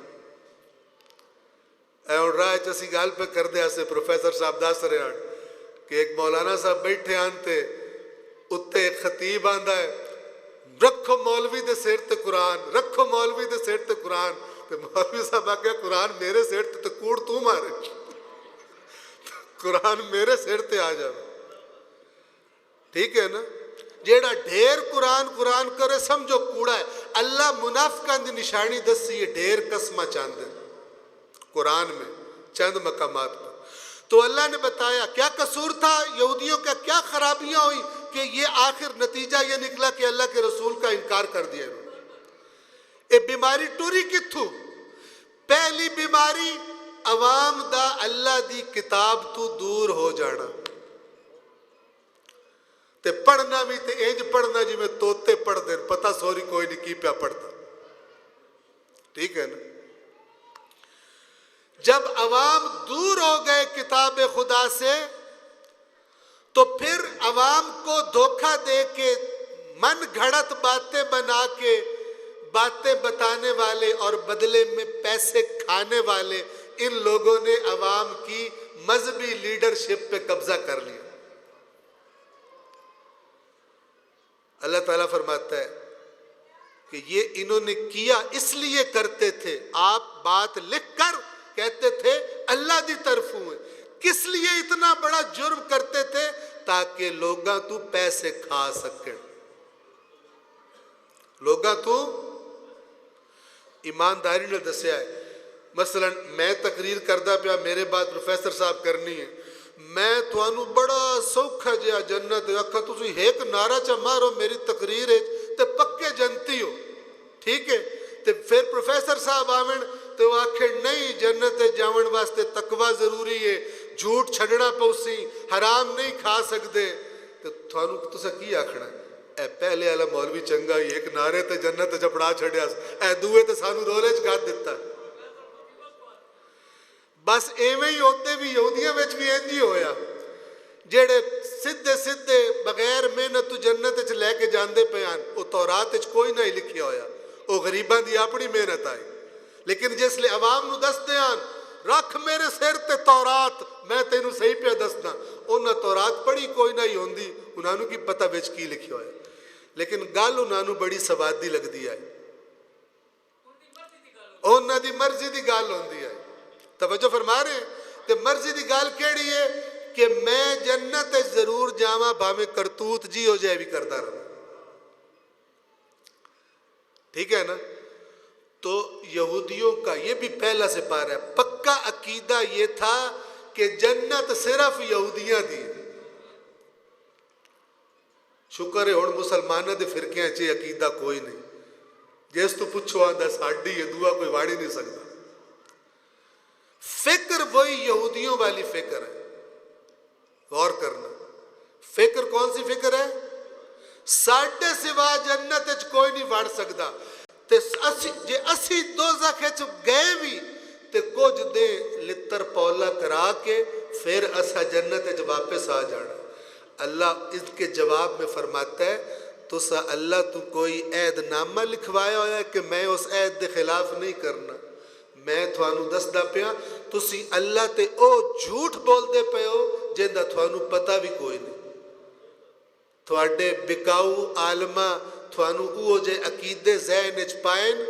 اے اور رائے چسی گال پہ کر دیا سے پروفیسر صاحب دس رہے ہیں کہ ایک مولانا صاحب بیٹھے آنتے اتے ایک خطیب آندہ ہے, رکھو مولوی دے سیر تے قرآن, رکھو مولوی دے سیر تے قرآن. تے مولوی صاحب آگیا قرآن میرے سیر تے کوڑ تو مارے, قرآن میرے سیر تے آ جائے. ٹھیک ہے نا, جیڑا ڈھیر قرآن کرے سمجھو کوڑا ہے. اللہ منافقان دی نشانی دسی ہے, ڈھیر قسمہ چاندے قرآن میں چند مقامات پر. تو اللہ نے بتایا کیا قصور تھا یہودیوں کا, کیا خرابیاں ہوئی کہ یہ آخر نتیجہ یہ نکلا کہ اللہ کے رسول کا انکار کر دیا. اے بیماری ٹوری کتھو, پہلی بیماری عوام دا اللہ دی کتاب تو دور ہو جانا. تے پڑھنا بھی تے انج پڑھنا جی میں توتے پڑھ دیں, پتہ سوری کوئی نہیں کی پیا پڑھتا. ٹھیک ہے نا. جب عوام دور ہو گئے کتاب خدا سے تو پھر عوام کو دھوکہ دے کے من گھڑت باتیں بنا کے باتیں بتانے والے اور بدلے میں پیسے کھانے والے ان لوگوں نے عوام کی مذہبی لیڈرشپ پہ قبضہ کر لیا. اللہ تعالیٰ فرماتا ہے کہ یہ انہوں نے کیا اس لیے کرتے تھے, آپ بات لکھ کر کہتے تھے اللہ دی طرف ہوئے. کس لیے اتنا بڑا جرم کرتے تھے؟ تاکہ لوگاں تو پیسے کھا سکیں. لوگاں تو ایمانداری نے دسیا ہے. مثلا میں تقریر کردہ پیا, میرے بعد پروفیسر صاحب کرنی ہے, میں توانو بڑا سوکھا جیا جنت اکھا تسی ایک نعرہ چا مارو میری تقریر ہے تے پکے جنتی ہو. ٹھیک ہے, تے پھر پروفیسر صاحب آمن تو آخر نہیں جنت جاون واسطے تقوی ضروری ہے, جھوٹ چھڑنا پوسی, حرام نہیں کھا سکتے. تو تھانو تسا کی آکھنا اے پہلے والا مولوی چنگا ہی ایک نعرے تے جنت چپڑا چھڑیا, اے دوے تے سانو رولے چ گھات دیتا. بس ایویں ہی ہوتے بھی یہودیاں وچ بھی انج ہی ہویا, جڑے سدھے بغیر محنت تو جنت چ لے کے جاندے پیان, او تورات وچ کوئی نہ لکھیا ہویا, او غریباں دی اپنی محنت آئی. لیکن جس لئے عوام نو دستے آن رکھ میرے سیر تے تورات, میں تینوں صحیح پہ دسنا, انہاں تورات پڑھی کوئی نہ ہی ہوندی, انہاں نو کی پتہ وچ کی لکھیا ہویا. لیکن گل انہاں نو بڑی سوادی لگ دی آئی, انہاں دی مرضی دی گل ہوندی ہے. توجہ فرما رہے ہیں, تے مرضی دی گل کیڑی ہے کہ میں جنت ضرور جاواں بھاویں کرتوت جی ہو جائے بھی کردا رہا. ٹھیک ہے نا. تو یہودیوں کا یہ بھی پہلا سپارہ ہے, پکا عقیدہ یہ تھا کہ جنت صرف یہودیاں دی. شکر ہے ہن مسلمانوں دے فرقیاں چ عقیدہ کوئی نہیں, جس تو پوچھو آندا ساڈی یہ دعا کوئی واڑی نہیں سکتا. فکر وہی یہودیوں والی فکر ہے. غور کرنا, فکر کون سی فکر ہے؟ ساڈے سوا جنت وچ کوئی نہیں وڑ سکدا. تے جے اسی دوزخ وچ گئے بھی تے کچھ دے لتر پولا کرا کے پھر اسا جنت وچ واپس آ جانا. اللہ اس کے جواب میں فرماتا ہے تسا اللہ تو کوئی عہد نامہ لکھوایا ہوا ہے کہ میں اس عہد دے خلاف نہیں کرنا. میں تھانوں دسدا پیا تسی اللہ تے او جھوٹ بولدے پے ہو جیندا تھانوں پتہ بھی کوئی نہیں. تھوڑے بکاؤ عالمہ تھانوں او جے عقیدے ذہن وچ پائن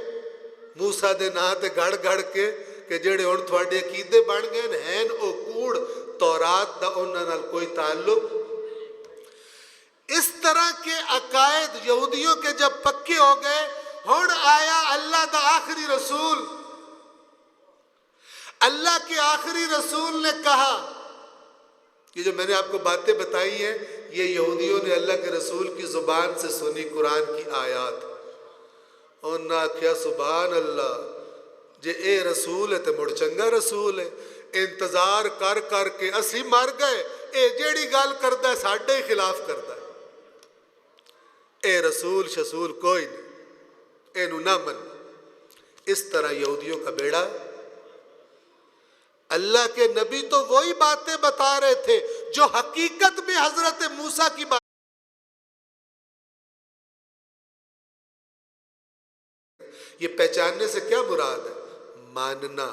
موسیٰ دے ناں تے گڑ گڑ کے کہ جڑے ہن تھوڑے عقیدے بن گئے ہیں او کوڑ تورات دا انہاں نال کوئی تعلق. اس طرح کے عقائد یہودیوں کے جب پکے ہو گئے ہن آیا اللہ دا آخری رسول. اللہ کے آخری رسول نے کہا یہ جو میں نے آپ کو باتیں بتائی ہیں یہ یہودیوں نے اللہ کے رسول کی زبان سے سنی قرآن کی آیات. انہوں نے کیا سبحان اللہ جے اے رسول ہے تے مڑ چنگا رسول ہے. انتظار کر کر کے اسی مر گئے اے جیڑی گل کردا ہے ساڈے ہی خلاف کردا ہے. اے رسول شسول کوئی نہیں اینو نہ من. اس طرح یہودیوں کا بیڑا. اللہ کے نبی تو وہی باتیں بتا رہے تھے جو حقیقت میں حضرت موسیٰ کی بات. یہ پہچاننے سے کیا مراد ہے؟ ماننا.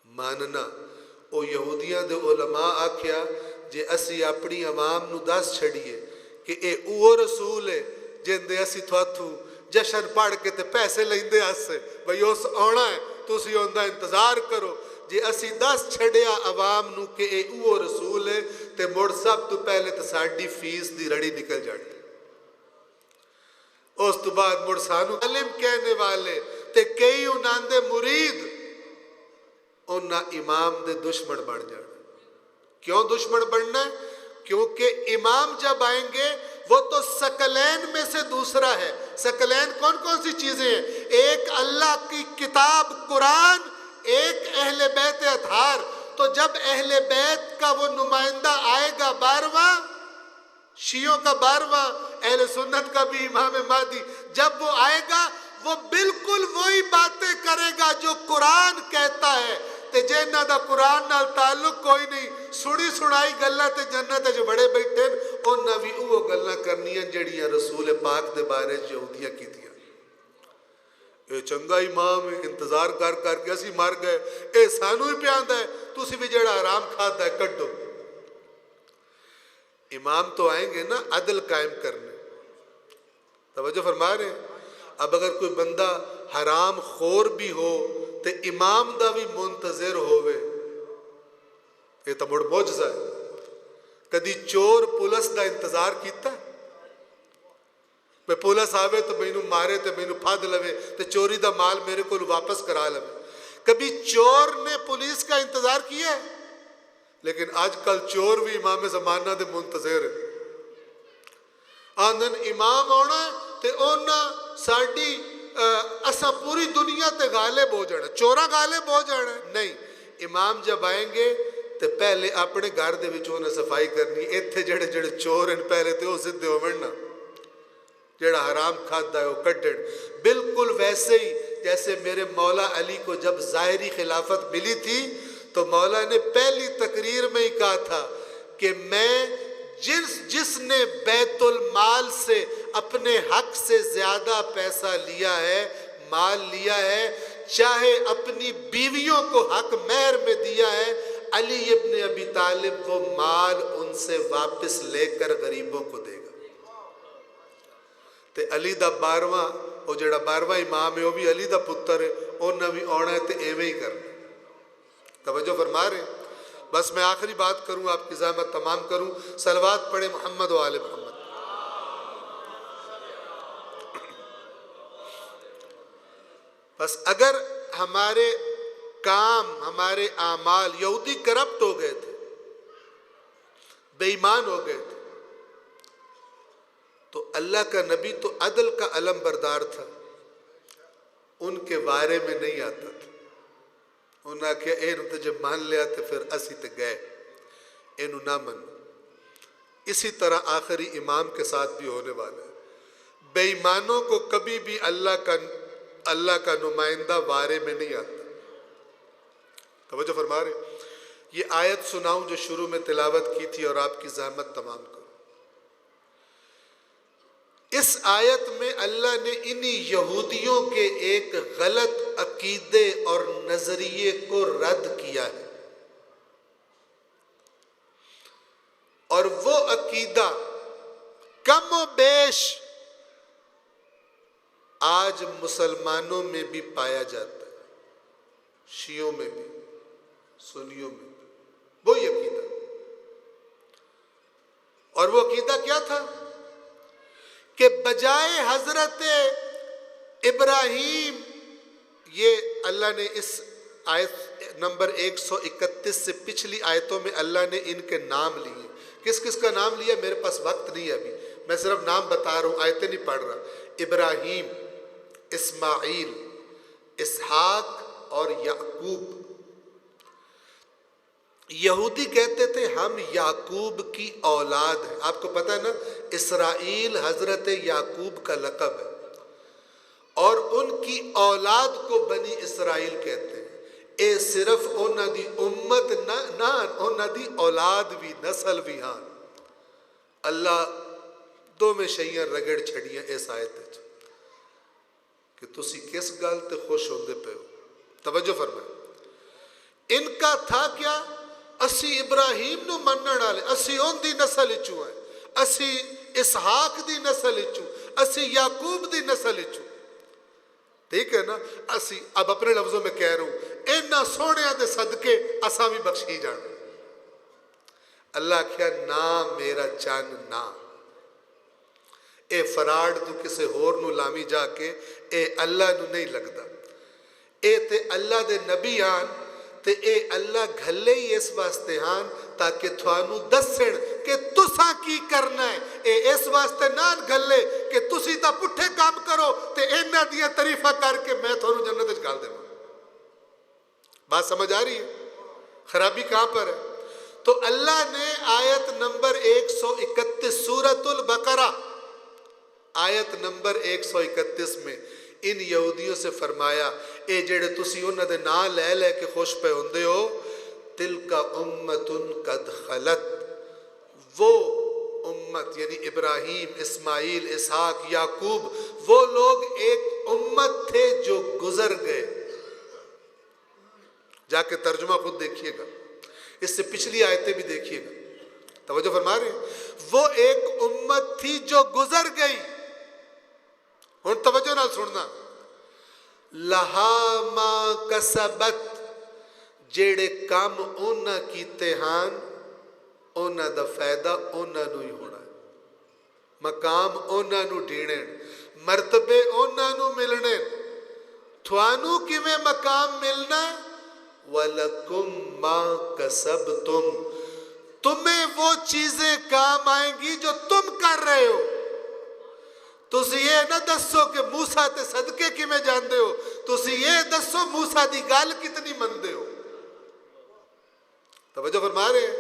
ماننا. او یہودیاں دے علماء آکھیا جے اسی اپنی عوام نو دس چھڑیے کہ اے اوہ رسول ہے جن دے اسی تھواتھو جشن پڑھ کے تے پیسے لیندے آسے بھئی اس آنا ہے تسی ہوندہ انتظار کرو. جے اسی دس چھڑیا عوام نو کہ اے اوہ رسول ہے تے مڑ سب تو پہلے تے ساڑی فیس دی رڑی نکل جاڑی. اس تو بعد مڑ سانو علم کہنے والے تے کئی انہاں دے مرید انہاں امام دے دشمن بن جانا. کیوں دشمن بننا ہے؟ کیونکہ امام جب آئیں گے وہ تو ثقلین میں سے دوسرا ہے. ثقلین کون کون سی چیزیں ہیں؟ ایک اللہ کی کتاب قرآن، ایک اہل بیت اطہار. تو جب اہل بیت کا وہ نمائندہ آئے گا 12واں، شیعوں کا 12واں، اہل سنت کا بھی امام مہدی، جب وہ آئے گا وہ بالکل وہی باتیں کرے گا جو قرآن کہتا ہے. تے جنہ دا قرآن نال تعلق کوئی نہیں سنی سنائی گلاں تے جنت جو بڑے بیٹھے انہاں بھی اوہ گلاں کرنیاں جڑیاں رسول پاک دے بارے یہودیاں کیتیاں. اے چنگا امام ہے انتظار کر کر کے اسی مر گئے اے سانو ہی پیاندا ہے تسی بھی جڑا حرام کھاتا ہے کڈو. امام تو آئیں گے نا عدل قائم کرنے. توجہ فرما رہے ہیں. اب اگر کوئی بندہ حرام خور بھی ہو تے امام دا بھی منتظر ہوئے یہ تو مڑ معجزہ ہے. کدی چور پولیس دا انتظار کیتا ہے؟ میں پولیس آوے تو مینوں مارے تے مینوں پھد لوے تے چوری دا مال میرے کو واپس کرا لوے. کبھی چور نے پولیس کا انتظار کیا ہے؟ لیکن آج کل چور بھی امام زمانہ دے منتظر ہے. آندن امام ہونا تے اونا ساڑی اسا پوری دنیا تے غالب ہو جانا. چورا غالب ہو جانا نہیں. امام جب آئیں گے تے پہلے اپنے گھر دے وچ انہیں صفائی کرنی. ایتھے جڑے جڑے چور ہیں پہلے تے وہ سدھے ہو مرنا جڑا حرام کھاتا ہے وہ کٹڑ. بالکل ویسے ہی جیسے میرے مولا علی کو جب ظاہری خلافت ملی تھی تو مولا نے پہلی تقریر میں ہی کہا تھا کہ میں جس نے بیت المال سے اپنے حق سے زیادہ پیسہ لیا ہے مال لیا ہے چاہے اپنی بیویوں کو حق مہر میں دیا ہے علی ابن ابی طالب وہ مال ان سے واپس لے کر غریبوں کو دے گا. تے علی دا 12واں وہ جڑا 12واں امام ہے وہ بھی علی دا پتر ہے انہاں بھی آنا ہے تے ایویں ہی کرنا. توجہ فرما رہے ہیں. بس میں آخری بات کروں آپ کی زحمت تمام کروں. صلوات پڑھے محمد و آل محمد. بس اگر ہمارے کام ہمارے اعمال یہودی کرپٹ ہو گئے تھے بے ایمان ہو گئے تھے تو اللہ کا نبی تو عدل کا علم بردار تھا ان کے بارے میں نہیں آتا تھا. انہوں نے کہا اے نو تے جب مان لیا تے پھر اسی تے گئے اینو نہ من. اسی طرح آخری امام کے ساتھ بھی ہونے والا ہے۔ بے ایمانوں کو کبھی بھی اللہ کا نمائندہ وارے میں نہیں آتا۔ توجہ فرما رہے؟ یہ آیت سناؤں جو شروع میں تلاوت کی تھی اور آپ کی زحمت تمام کروں۔ اس آیت میں اللہ نے انہی یہودیوں کے ایک غلط عقیدے اور نظریے کو رد کیا ہے، اور وہ عقیدہ کم و بیش آج مسلمانوں میں بھی پایا جاتا ہے، شیعوں میں بھی، سنیوں میں بھی، وہی عقیدہ۔ اور وہ عقیدہ کیا تھا کہ بجائے حضرت ابراہیم، یہ اللہ نے اس آیت نمبر 131 سے پچھلی آیتوں میں اللہ نے ان کے نام لیے۔ کس کس کا نام لیا؟ میرے پاس وقت نہیں ہے ابھی، میں صرف نام بتا رہا ہوں، آیتیں نہیں پڑھ رہا۔ ابراہیم، اسماعیل، اسحاق اور یعقوب۔ یہودی کہتے تھے ہم یعقوب کی اولاد ہیں۔ آپ کو پتہ ہے نا، اسرائیل حضرت یعقوب کا لقب ہے، اور ان کی اولاد کو بنی اسرائیل کہتے ہیں۔ اے صرف انہاں دی امت نہ انہاں دی اولاد بھی، نسل بھی۔ ہاں اللہ دو میں شیئں رگڑ چھڑیاں اس آیت وچ کہ تسی کس گل تے خوش ہوندے پے ہو۔ توجہ فرمائیں، ان کا تھا کیا؟ اسی ابراہیم نو منن والے، اسی ان دی نسل وچوں ہیں، اسی اسحاق دی نسل وچوں، اسی یعقوب دی نسل وچوں۔ ٹھیک ہے نا؟ اسی اب اپنے لفظوں میں کہہ رہا ہوں، اینا سونیاں دے صدقے اساں بھی بخشی جانا۔ اللہ کیا نا میرا چن نا، اے فراڈ تو کسے ہور نو لامی جا کے، اے اللہ نو نہیں لگدا۔ اے تے اللہ دے نبی آن تے اے اللہ گھلے ہی اس واسطے ہان تاکہ تھوانو دسن کہ تساں کی کرنا ہے۔ اے اس واسطے نان گھلے کہ تسی تا پٹھے کام کرو تے اینا دیا تعریفہ کر کے میں تھوانو جنت وچ گال دیواں۔ بات سمجھ آ رہی ہے؟ خرابی کہاں پر ہے؟ تو اللہ نے آیت نمبر 131 سورۃ البقرہ، آیت نمبر 131 میں ان یہودیوں سے فرمایا، اے جڑے تسی انہاں دے نام لے لے کے خوش پہ ہوندے ہو، تلک امت قد خلت، وہ امت یعنی ابراہیم، اسماعیل، اسحاق، یعقوب، وہ لوگ ایک امت تھے جو گزر گئے۔ جا کے ترجمہ خود دیکھیے گا، اس سے پچھلی آیتیں بھی دیکھیے گا۔ توجہ فرما رہے ہیں؟ وہ ایک امت تھی جو گزر گئی۔ ہن توجہ نال سننا، لہا ما کسبت، جیڑے کام اونا کیتے ہان اونا دا فائدہ اونا نو ہی ہونا ہے، مقام اونا نو ڈھیڑیں، مرتبے اونا نو ملنے۔ تھوانو کیویں مقام ملنا ہے؟ وَلَكُمْ مَا كَسَبْتُمْ، تمہیں وہ چیزیں کام آئیں گی جو تم کر رہے ہو۔ تسی یہ نہ دسو کہ موسیٰ تے صدقے کی میں جاندے ہو، تسی یہ دسو موسیٰ دی گال کتنی مندے ہو۔ توجہ فرما رہے ہیں؟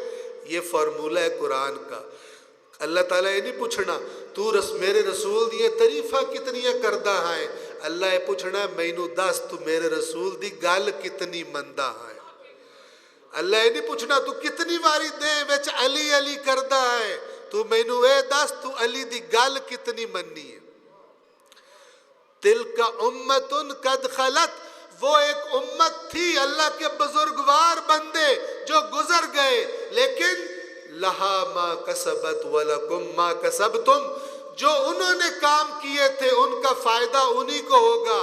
یہ فارمولہ ہے قرآن کا۔ اللہ تعالیٰ یہ نہیں پوچھنا تو میرے رسول دیئے تعریفہ کتنی کردہ ہیں، اللہ یہ پوچھنا مینو دس تو میرے رسول دی گال کتنی مندہ ہیں۔ اللہ یہ نہیں پوچھنا تو کتنی واری دے وچ علی علی کردہ ہے، تو مینو اے دس تو علی دی گال کتنی مننی ہے۔ تلک امت قد خلت، وہ ایک امت تھی، اللہ کے بزرگوار بندے جو گزر گئے، لیکن لہا ما کسبت ولکم ما کسبتم، جو انہوں نے کام کیے تھے ان کا فائدہ انہی کو ہوگا،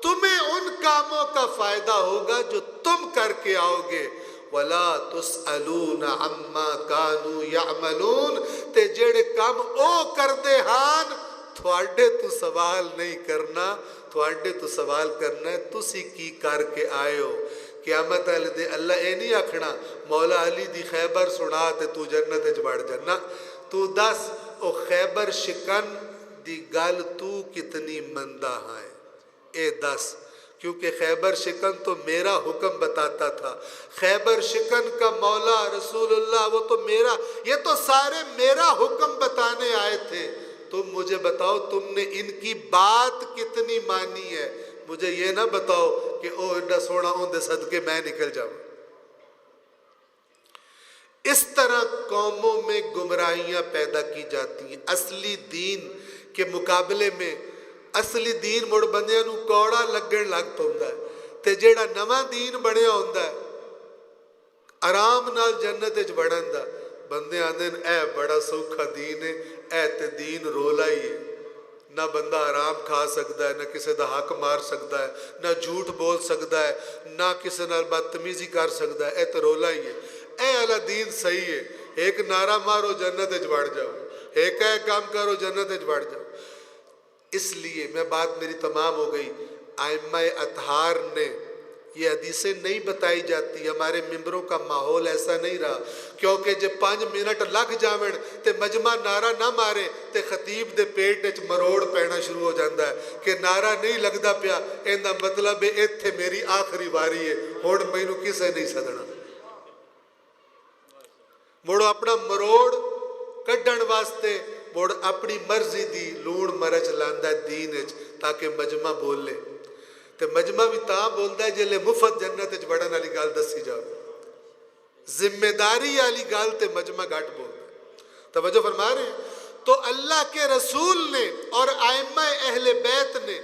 تمہیں ان کاموں کا فائدہ ہوگا جو تم کر کے آؤ گے۔ وَلَا تُسْأَلُونَ عَمَّا كَانُوا يَعْمَلُونَ، تے جڑے کام او کر دے ہان تھوڑے تو سوال نہیں کرنا، تھوڑے تو سوال کرنا ہے تسی کی کر کے آئے ہو۔ قیامت والے دے اللہ اے نہیں آکھنا مولا علی دی خیبر سنا تے تو جنت وچ وڑ جانا، تو دس او خیبر شکن دی گل تو کتنی مندہ ہے، اے دس کیونکہ خیبر شکن تو میرا حکم بتاتا تھا، خیبر شکن کا مولا رسول اللہ وہ تو میرا، یہ تو سارے میرا حکم بتانے آئے تھے۔ تم مجھے بتاؤ تم نے ان کی بات کتنی مانی ہے، مجھے یہ نہ بتاؤ کہ او انڈا سونا اون دے صدقے میں نکل جاؤں۔ اس طرح قوموں میں گمراہیاں پیدا کی جاتی ہیں۔ اصلی دین کے مقابلے میں اصلی دین مڑ بندیاں نو کوڑا لگن لگ پوندا ہے، تے جیڑا نواں دین بنیا ہوندا ہے آرام نال جنت وچ وڑن دا، بندے آندے نے اے بڑا سوکھا دین ہے، اے تے دین رولا ہی ہے، نہ بندہ آرام کھا سکتا ہے، نہ کسی دا حق مار سکتا ہے، نہ جھوٹ بول سکتا ہے، نہ کسی نال بدتمیزی کر سکتا ہے، اے تے رولا ہی ہے۔ اے والا دین صحیح ہے، ایک نعرہ مارو جنت وچ وڑ جاؤ، ایک کام کرو جنت وچ وڑ جاؤ۔ اس لیے میں بات میری تمام ہو گئی، ائمہ اطہار نے یہ حدیثیں نہیں بتائی جاتی، ہمارے ممبروں کا ماحول ایسا نہیں رہا، کیونکہ جب 5 منٹ لگ جاون تے مجمع نعرہ نہ مارے تے خطیب دے پیٹ وچ مروڑ پینا شروع ہو جاتا ہے کہ نعرہ نہیں لگدا پیا، ایندا مطلب ہے ایتھے میری آخری واری ہے، ہن مینوں کسے نہیں سدنا۔ مڑو اپنا مروڑ کڈن واسطے مڑ اپنی مرضی دی لون مرچ لاندا دین وچ تاکہ مجمع بول لے، تے مجمع بھی تاں بولدا ہے جلے مفت جنت وچ وڑن والی گل دسی جاؤ، ذمہ داری والی گل تے مجمع گھٹ بولدا ہے۔ توجہ فرما رہے ہیں؟ تو اللہ کے رسول نے اور ائمہ اہل بیت نے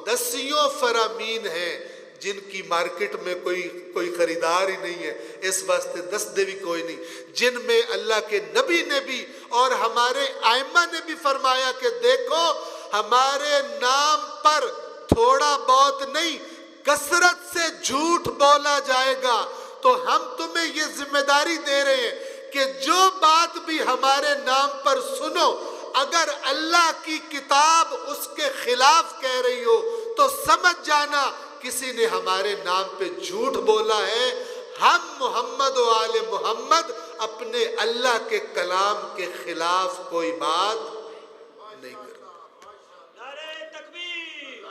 دسیوں فرامین ہیں جن کی مارکیٹ میں کوئی خریدار ہی نہیں ہے، اس واسطے دس دے بھی کوئی نہیں، جن میں اللہ کے نبی نے بھی اور ہمارے ائمہ نے بھی فرمایا کہ دیکھو ہمارے نام پر تھوڑا بہت نہیں کثرت سے جھوٹ بولا جائے گا، تو ہم تمہیں یہ ذمہ داری دے رہے ہیں کہ جو بات بھی ہمارے نام پر سنو، اگر اللہ کی کتاب اس کے خلاف کہہ رہی ہو تو سمجھ جانا کسی نے ہمارے نام پہ جھوٹ بولا ہے۔ ہم محمد و آل محمد اپنے اللہ کے کلام کے خلاف کوئی بات نہیں کرتے۔ نعرہ تکبیر،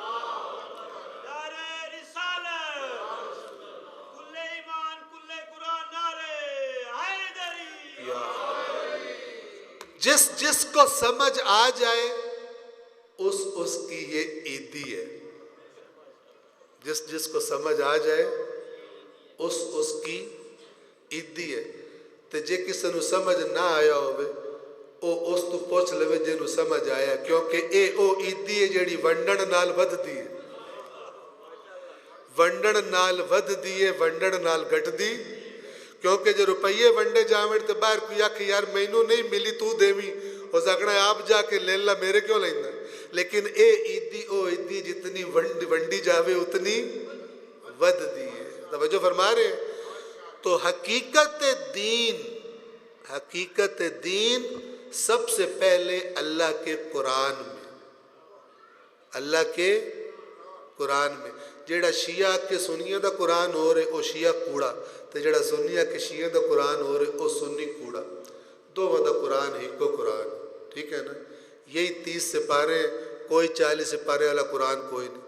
نعرہ رسالت، کل ایمان کل قرآن، نعرہ حیدری۔ جس کو سمجھ آ جائے اس کی یہ عیدی ہے، جس کو سمجھ آ جائے اس کی عیدی ہے، تے جے کسی نو سمجھ نہ آیا ہوئے او اس تو پوچھ لوے جنوں سمجھ آیا، کیونکہ اے او عیدی ہے جیڑی ونڈن نال ودھ دی ہے، ونڈن نال ودھ دی ہے، ونڈن نال گھٹ دی، کیونکہ جو روپیے ونڈے جاویں تے باہر کوئی آکھے یار مینوں نہیں ملی تو دیویں، ہو سکنا ہے آپ جا کے لے لا میرے کیوں لیندا، لیکن اے عیدی او عیدی جتنی ونڈی جاوے اتنی ودھ دی ہے۔ توجہ فرما رہے ہیں؟ تو حقیقت دین سب سے پہلے اللہ کے قرآن میں، اللہ کے قرآن میں، جیڑا شیعہ کے سنیاں دا قرآن ہو رہے او شیعہ کوڑا، تے جیڑا سنیاں کے شیعہ دا قرآن ہو رہے او سنی کوڑا، دونوں دا قرآن ہی کو قرآن، ٹھیک ہے نا؟ یہی 30 سپارے، کوئی 40 سپارے والا قرآن کوئی نہیں۔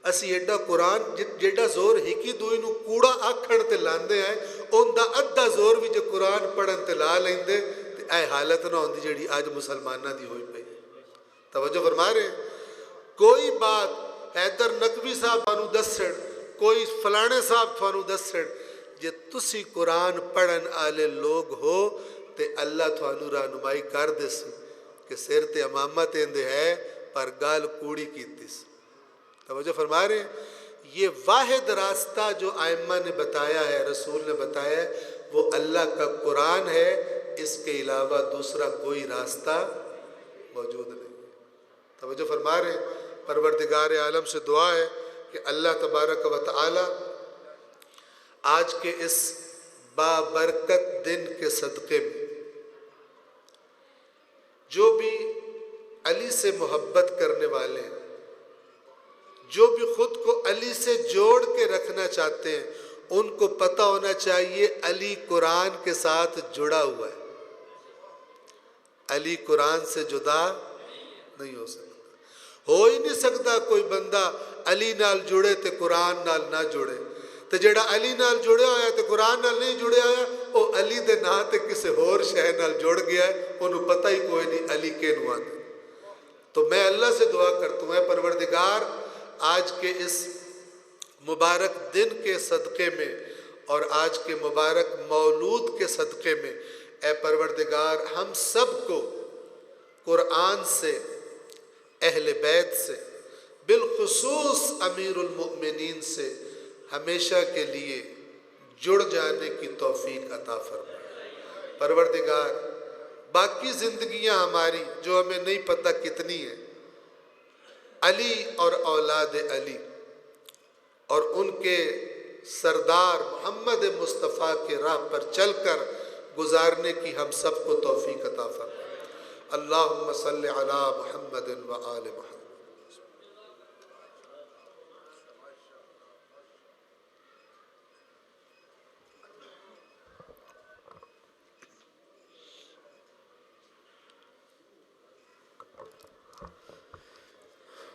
اسی ایڈا قرآن جیڈا زور ہکی دوئی نو کوڑا آکھن تے لاندے ہیں، ان دا ادھا زور بھی جو قرآن پڑھن تے لا لیندے تے اے حالت نہ ہوندی جیڑی آج مسلمانہ دی ہوئی پئی۔ توجہ فرما رہے ہیں؟ کوئی بات حیدر نقوی صاحب تھانوں دسن، کوئی فلانے صاحب تھانوں دسن، جے تسی قرآن پڑھن آلے لوگ ہو تے اللہ تھانوں رہنمائی کر دے سی کہ سر تے امامت اندے ہے پر گال کوڑی کیتی سی۔ توجہ فرما رہے ہیں؟ یہ واحد راستہ جو ائمہ نے بتایا ہے، رسول نے بتایا ہے، وہ اللہ کا قرآن ہے، اس کے علاوہ دوسرا کوئی راستہ موجود نہیں۔ توجہ فرما رہے ہیں؟ پروردگار عالم سے دعا ہے کہ اللہ تبارک و تعالی آج کے اس بابرکت دن کے صدقے میں جو بھی علی سے محبت کرنے والے ہیں، جو بھی خود کو علی سے جوڑ کے رکھنا چاہتے ہیں، ان کو پتہ ہونا چاہیے علی قرآن کے ساتھ جڑا ہوا ہے، علی قرآن سے جدا نہیں ہو سکتا۔ ہو ہی نہیں سکتا کوئی بندہ علی نال جڑے تے قرآن نال نہ جڑے، تے جڑا علی نال جڑیا ہویا تے قرآن نال نہیں جڑیا ہویا، وہ علی دے نا تے کسے ہور شے نال جڑ گیا ہے، انہوں پتہ ہی کوئی نہیں علی کینوں آتے۔ تو میں اللہ سے دعا کرتا ہوں، اے پروردگار آج کے اس مبارک دن کے صدقے میں اور آج کے مبارک مولود کے صدقے میں، اے پروردگار ہم سب کو قرآن سے، اہل بیت سے، بالخصوص امیر المؤمنین سے ہمیشہ کے لیے جڑ جانے کی توفیق عطا فرمائے۔ پروردگار باقی زندگیاں ہماری جو ہمیں نہیں پتہ کتنی ہیں، علی اور اولاد علی اور ان کے سردار محمد مصطفیٰ کے راہ پر چل کر گزارنے کی ہم سب کو توفیق عطا فرمائے۔ اللہم صلی علی محمد و آل محمد۔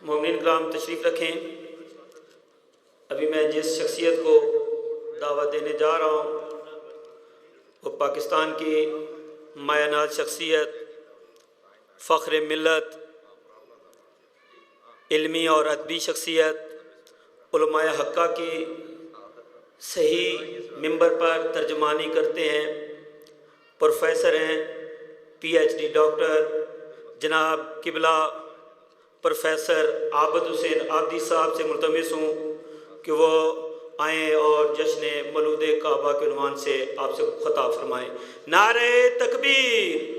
مومنین کرام تشریف رکھیں۔ ابھی میں جس شخصیت کو دعوت دینے جا رہا ہوں وہ پاکستان کی مایہ ناز شخصیت، فخر ملت، علمی اور ادبی شخصیت، علماء حقہ کی صحیح ممبر پر ترجمانی کرتے ہیں، پروفیسر ہیں، پی ایچ ڈی ڈاکٹر جناب قبلہ پروفیسر عابد حسین عابدی صاحب سے ملتمس ہوں کہ وہ آئیں اور جشن مولود کعبہ کے عنوان سے آپ سے خطاب فرمائیں۔ نعرہ تکبیر!